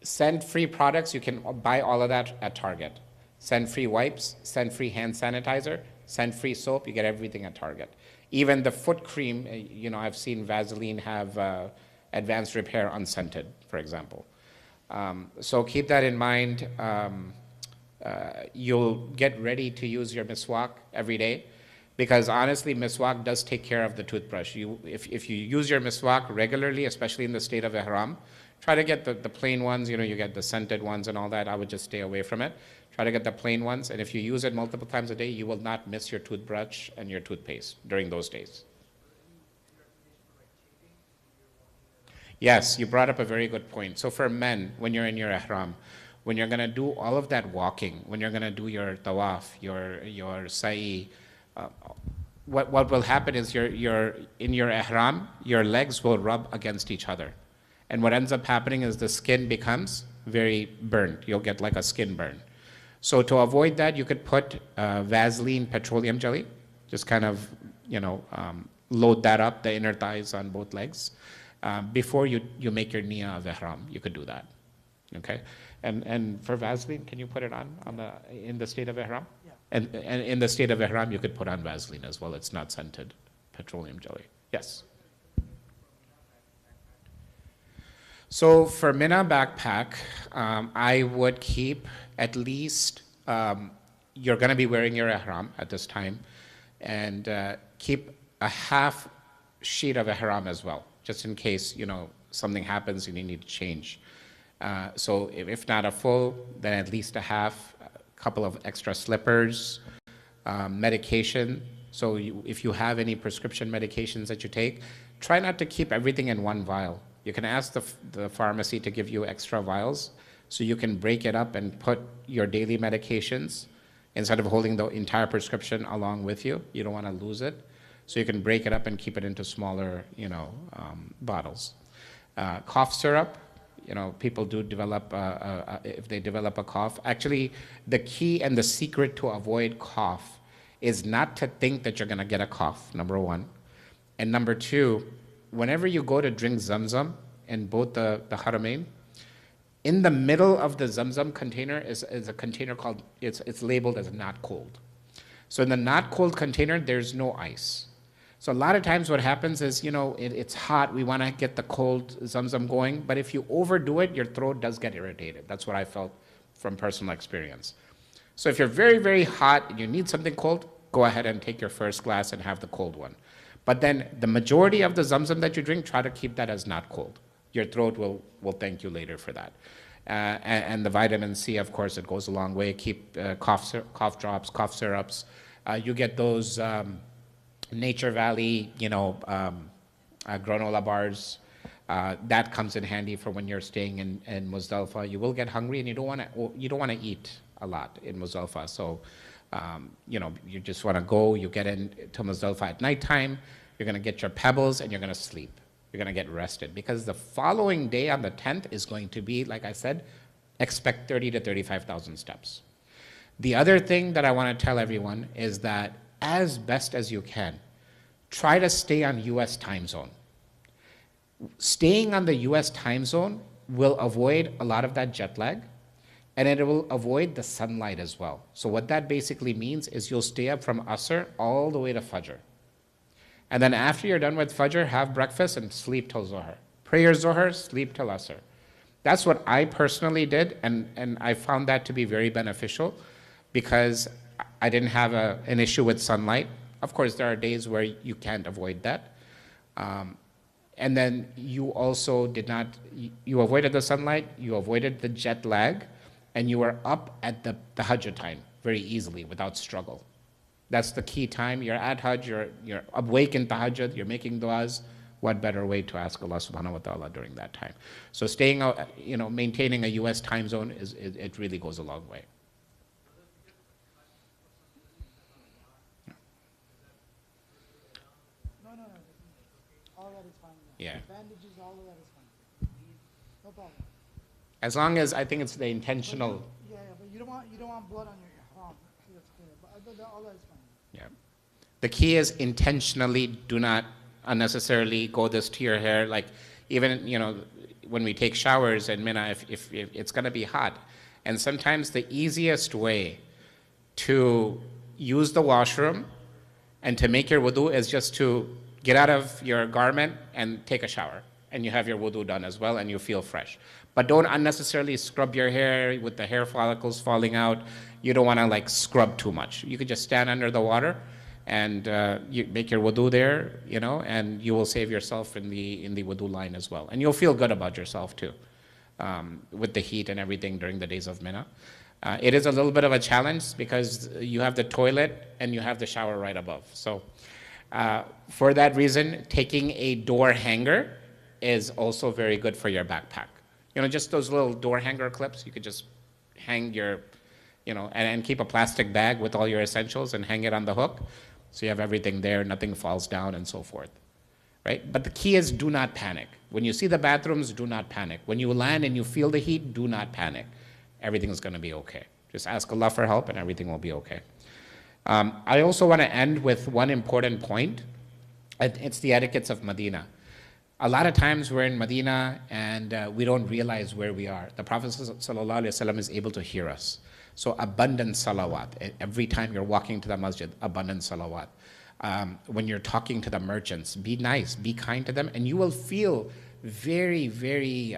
send free products. You can buy all of that at Target. Send free wipes, send free hand sanitizer, send free soap. You get everything at Target. Even the foot cream, I've seen Vaseline have advanced repair unscented, for example. So keep that in mind. You'll get ready to use your miswak every day, because honestly, miswak does take care of the toothbrush. If you use your miswak regularly, especially in the state of ihram, try to get the plain ones. You get the scented ones and all that. I would just stay away from it. Try to get the plain ones, and if you use it multiple times a day, you will not miss your toothbrush and your toothpaste during those days. Yes, you brought up a very good point. So for men, when you're in your ihram, when you're going to do all of that walking, when you're going to do your tawaf, your sa'i, what will happen is you're in your ihram, your legs will rub against each other. And what ends up happening is the skin becomes very burnt. You'll get like a skin burn. So to avoid that, you could put Vaseline petroleum jelly, just kind of, load that up, the inner thighs on both legs. Before you make your niyyah of ihram, you could do that, okay? And for Vaseline, can you put it on in the state of ihram? Yeah. And in the state of ihram, you could put on Vaseline as well. It's not scented petroleum jelly. Yes. So for Mina backpack, I would keep at least you're going to be wearing your ihram at this time, and keep a half sheet of ihram as well, just in case, something happens and you need to change. So if not a full, then at least a half, a couple of extra slippers, medication. So if you have any prescription medications that you take, try not to keep everything in one vial. You can ask the pharmacy to give you extra vials so you can break it up and put your daily medications instead of holding the entire prescription along with you. You don't want to lose it. So you can break it up and keep it into smaller, bottles. Cough syrup, people do develop, if they develop a cough. Actually, the key and the secret to avoid cough is not to think that you're going to get a cough, number one. And number two, whenever you go to drink Zamzam in both the Haramain, in the middle of the Zamzam container is a container called, it's labeled as not cold. So in the not cold container, there's no ice. So a lot of times what happens is, it's hot, we want to get the cold Zamzam going, but if you overdo it, your throat does get irritated. That's what I felt from personal experience. So if you're very, very hot and you need something cold, go ahead and take your first glass and have the cold one. But then the majority of the Zamzam that you drink, try to keep that as not cold. Your throat will thank you later for that. And the vitamin C, of course, it goes a long way. Keep cough drops, cough syrups. You get those Nature Valley, granola bars. That comes in handy for when you're staying in Muzdalifah. You will get hungry and you don't want to eat a lot in Muzdalifah. So, you just want to go. You get into Muzdalifah at nighttime. You're going to get your pebbles and you're going to sleep. You're going to get rested because the following day on the 10th is going to be, like I said, expect 30 to 35,000 steps. The other thing that I want to tell everyone is that as best as you can, try to stay on US time zone. Staying on the US time zone will avoid a lot of that jet lag, and it will avoid the sunlight as well. So what that basically means is you'll stay up from Asr all the way to Fajr. And then after you're done with Fajr, have breakfast and sleep till Zohar. Pray your Zohar, sleep till Asr. That's what I personally did, and I found that to be very beneficial because I didn't have an issue with sunlight. Of course, there are days where you can't avoid that. And then you also you avoided the sunlight, you avoided the jet lag, and you were up at the Hajj time very easily without struggle. That's the key time. You're at Hajj, you're awake in Tahajjud, you're making du'as. What better way to ask Allah subhanahu wa ta'ala during that time? So staying out, maintaining a US time zone, it really goes a long way. No. All that is fine. Yeah. Bandages, all of that is fine. No problem. As long as I think it's the intentional. Yeah, but you don't want blood on your ihram. That's clear. But other than all that is fine. Yeah. The key is intentionally do not unnecessarily go this to your hair. Like even, when we take showers in Mina, if it's going to be hot. And sometimes the easiest way to use the washroom and to make your wudu is just to get out of your garment and take a shower. And you have your wudu done as well and you feel fresh. But don't unnecessarily scrub your hair with the hair follicles falling out. You don't want to scrub too much. You could just stand under the water and you make your wudu there, and you will save yourself in the wudu line as well. And you'll feel good about yourself too, with the heat and everything during the days of Mina. It is a little bit of a challenge because you have the toilet and you have the shower right above. So for that reason, taking a door hanger is also very good for your backpack. Just those little door hanger clips, you could just hang your, and keep a plastic bag with all your essentials and hang it on the hook. So you have everything there, nothing falls down and so forth, right? But the key is do not panic. When you see the bathrooms, do not panic. When you land and you feel the heat, do not panic. Everything's going to be okay. Just ask Allah for help and everything will be okay. I also want to end with one important point. It's the etiquettes of Medina. A lot of times we're in Medina and we don't realize where we are. The Prophet ﷺ is able to hear us. So abundant salawat. Every time you're walking to the masjid, abundant salawat. When you're talking to the merchants, be nice, be kind to them, and you will feel very, very,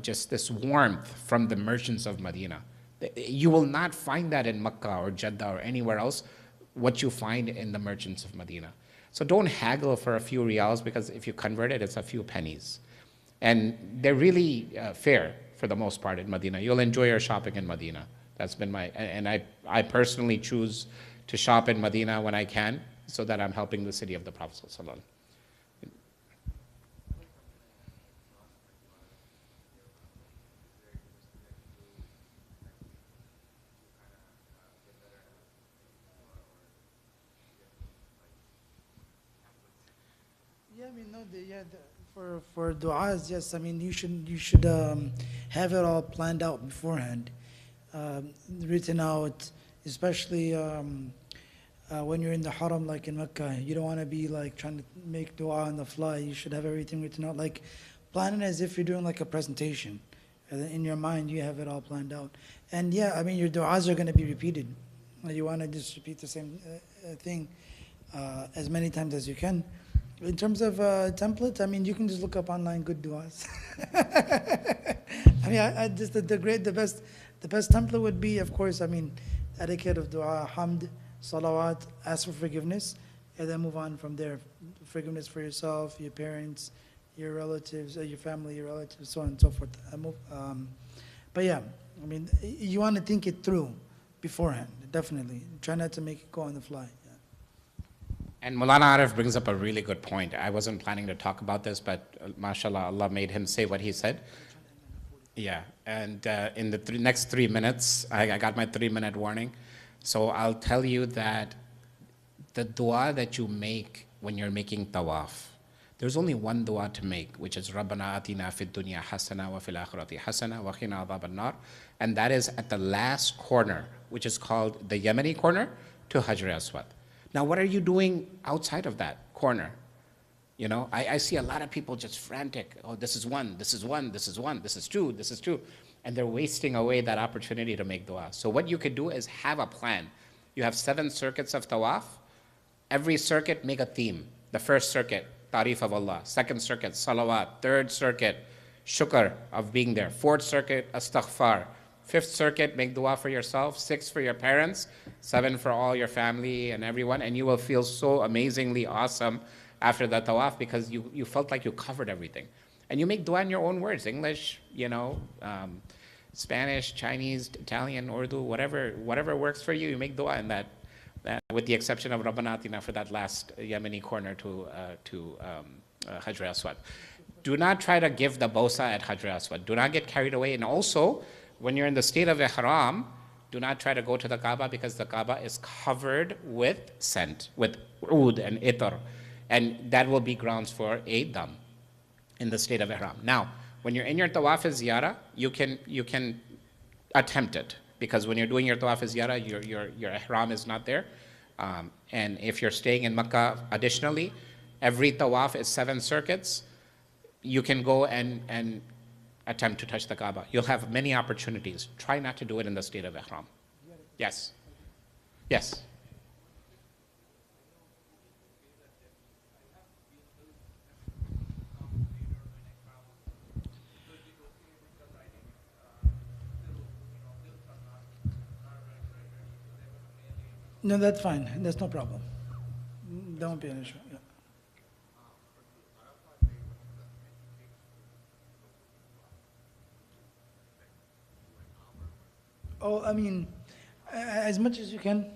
just this warmth from the merchants of Medina. You will not find that in Makkah or Jeddah or anywhere else, what you find in the merchants of Medina. So don't haggle for a few riyals, because if you convert it, it's a few pennies. And they're really fair for the most part in Medina. You'll enjoy your shopping in Medina. That's been and I personally choose to shop in Medina when I can, so that I'm helping the city of the Prophet ﷺ. Yeah, I mean, no, for du'as, yes. I mean, you should have it all planned out beforehand, written out, especially when you're in the haram, like in Mecca. You don't want to be like trying to make du'a on the fly. You should have everything written out, like plan it as if you're doing like a presentation. And then in your mind, you have it all planned out. And yeah, I mean, your du'as are going to be repeated. You want to just repeat the same thing as many times as you can. In terms of templates, I mean, you can just look up online good du'as. I mean, I just the best template would be, of course, I mean, etiquette of du'a, hamd, salawat, ask for forgiveness, and then move on from there. Forgiveness for yourself, your parents, your relatives, your family, your relatives, so on and so forth. But yeah, I mean, you want to think it through beforehand, definitely. Try not to make it go on the fly. And Mulana Arif brings up a really good point. I wasn't planning to talk about this, but mashallah, Allah made him say what he said. Yeah, and in the next 3 minutes, I got my 3-minute warning. So I'll tell you that the dua that you make when you're making tawaf, there's only one dua to make, which is Rabbana atina fid dunya hasana wa fil akhirati hasana wa qina adhab an-nar. And that is at the last corner, which is called the Yemeni corner to Hajar Aswad. Now, what are you doing outside of that corner? You know, I see a lot of people just frantic. Oh, this is one, this is one, this is one, this is two, this is two. And they're wasting away that opportunity to make dua. So what you could do is have a plan. You have 7 circuits of tawaf. Every circuit, make a theme. The first circuit, Tarif of Allah. Second circuit, Salawat. Third circuit, Shukr of being there. Fourth circuit, Astaghfar. Fifth circuit, make dua for yourself. 6 for your parents. 7 for all your family and everyone. And you will feel so amazingly awesome after the tawaf, because you felt like you covered everything. And you make dua in your own words, English, you know, Spanish, Chinese, Italian, Urdu, whatever works for you, you make dua in that, with the exception of Rabbana Atina for that last Yemeni corner to Hajar Aswad. Do not try to give the bosa at Hajar Aswad. Do not get carried away. And also, when you're in the state of ihram, do not try to go to the Kaaba, because the Kaaba is covered with scent, with oud and itar. And that will be grounds for a dam in the state of ihram. Now, when you're in your tawaf ziyarah, you can attempt it, because when you're doing your tawaf ziyarah, your ihram is not there. And if you're staying in Makkah, additionally, every tawaf is 7 circuits. You can go and attempt to touch the Kaaba. You'll have many opportunities. Try not to do it in the state of ihram. Yes. Yes. No, that's fine. That's no problem. That won't be an issue. Yeah. Oh, I mean, as much as you can.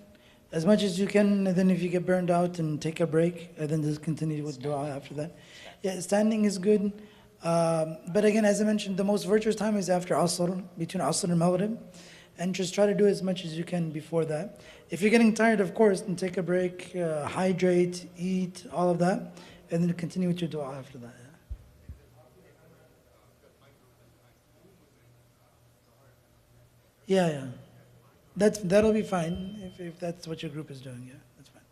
As much as you can, and then if you get burned out, and take a break, and then just continue with dua after that. Yeah, standing is good. But again, as I mentioned, the most virtuous time is after Asr, between Asr and Maghrib. And just try to do as much as you can before that. If you're getting tired, of course, then take a break, hydrate, eat, all of that, and then continue with your dua after that. Yeah, yeah. That'll be fine if that's what your group is doing. Yeah, that's fine.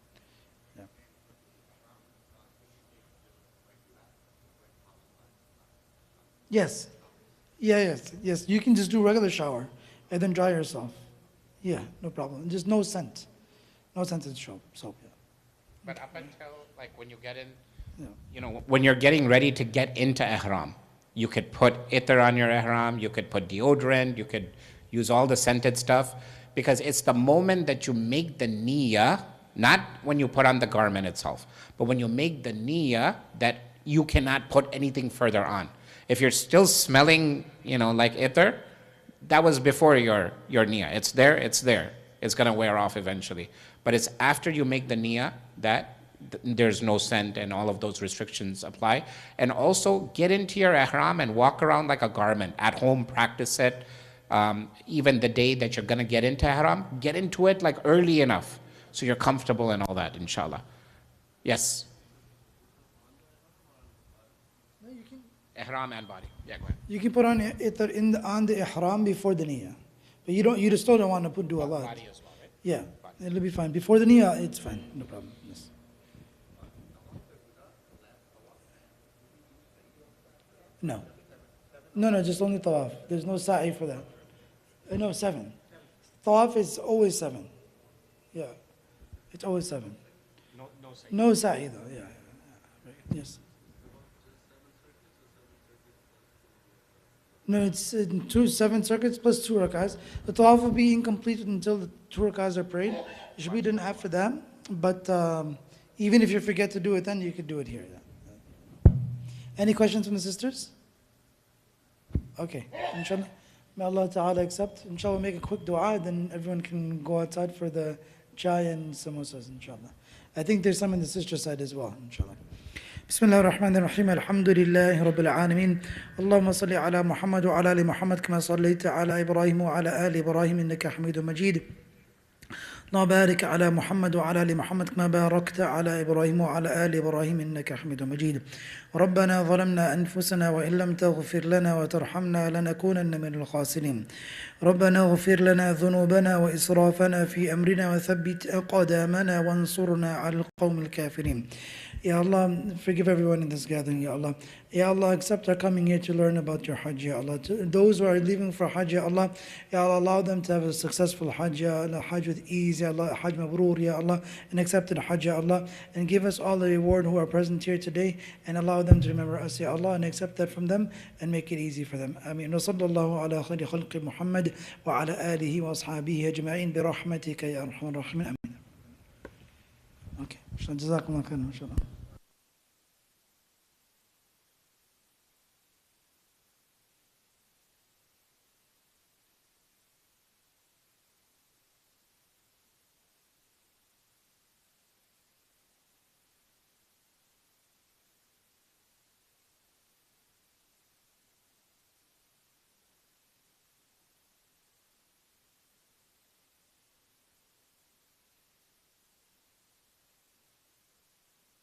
Yeah. Yes. Yeah, yes. You can just do regular shower and then dry yourself. Yeah, no problem. Just no scent. No scent in soap. Yeah. But up until, like, when you get in, Yeah. you know, when you're getting ready to get into ihram, you could put itar on your ihram, you could put deodorant, use all the scented stuff, because it's the moment that you make the niyyah, not when you put on the garment itself, but when you make the niyyah that you cannot put anything further on. If you're still smelling, like ithr, that was before your niyyah. It's there. It's going to wear off eventually. But it's after you make the niyyah that there's no scent and all of those restrictions apply. And also get into your ihram and walk around like a garment. At home, practice it. Even the day that you're going to get into ihram, get into it like early enough so you're comfortable and all that, inshallah. Yes? Ihram and body. Yeah, go ahead. You can put on ithr on the ihram before the niyyah. But you just still don't want to do a lot. Body as well, right? Yeah, it'll be fine. Before the niyyah, it's fine. No problem. Yes. No, just only tawaf. There's no sa'i for that. No, 7. Tawaf is always 7. Yeah, it's always 7. No sa'i though, yeah. Right. Yes. No, it's 7 circuits plus 2 rak'ahs. The tawaf will be incomplete until the 2 rak'ahs are prayed. It should be done after that. But even if you forget to do it then, you could do it here. Any questions from the sisters? Okay, inshallah. May Allah Ta'ala accept. Inshallah, make a quick dua, then everyone can go outside for the chai and samosas, inshallah. I think there's some in the sister side as well, inshallah. بسم الله الرحمن الرحيم الحمد لله رب العالمين اللهم صل على محمد وعلى آل محمد كما صليت على إبراهيم وعلى آل إبراهيم إنك حميد مجيد اللهم بارك على محمد وعلى آل محمد كما باركت على إبراهيم وعلى آل إبراهيم إنك حميد مجيد ربنا ظلمنا أنفسنا وإن لم تغفر لنا وترحمنا لنكونن من الخاسرين ربنا اغفر لنا ذنوبنا وإسرافنا في أمرنا وثبت أقدامنا وانصرنا على القوم الكافرين Ya Allah, forgive everyone in this gathering, Ya Allah. Ya Allah, accept our coming here to learn about your Hajj, Ya Allah. To those who are leaving for Hajj, Ya Allah, allow them to have a successful Hajj, Ya Allah, Hajj with ease, Ya Allah, Hajj mabrur, Ya Allah, and accepted Hajj, Ya Allah, and give us all the reward who are present here today, and allow them to remember us, Ya Allah, and accept that from them, and make it easy for them. Ameen. Wa sallallahu ala khayri khalqi Muhammad, wa ala alihi wa ashabihi ajma'in, bi rahmatika ya arhamar rahimin. Ameen. Okay. Jazakumullah khairan, inshallah.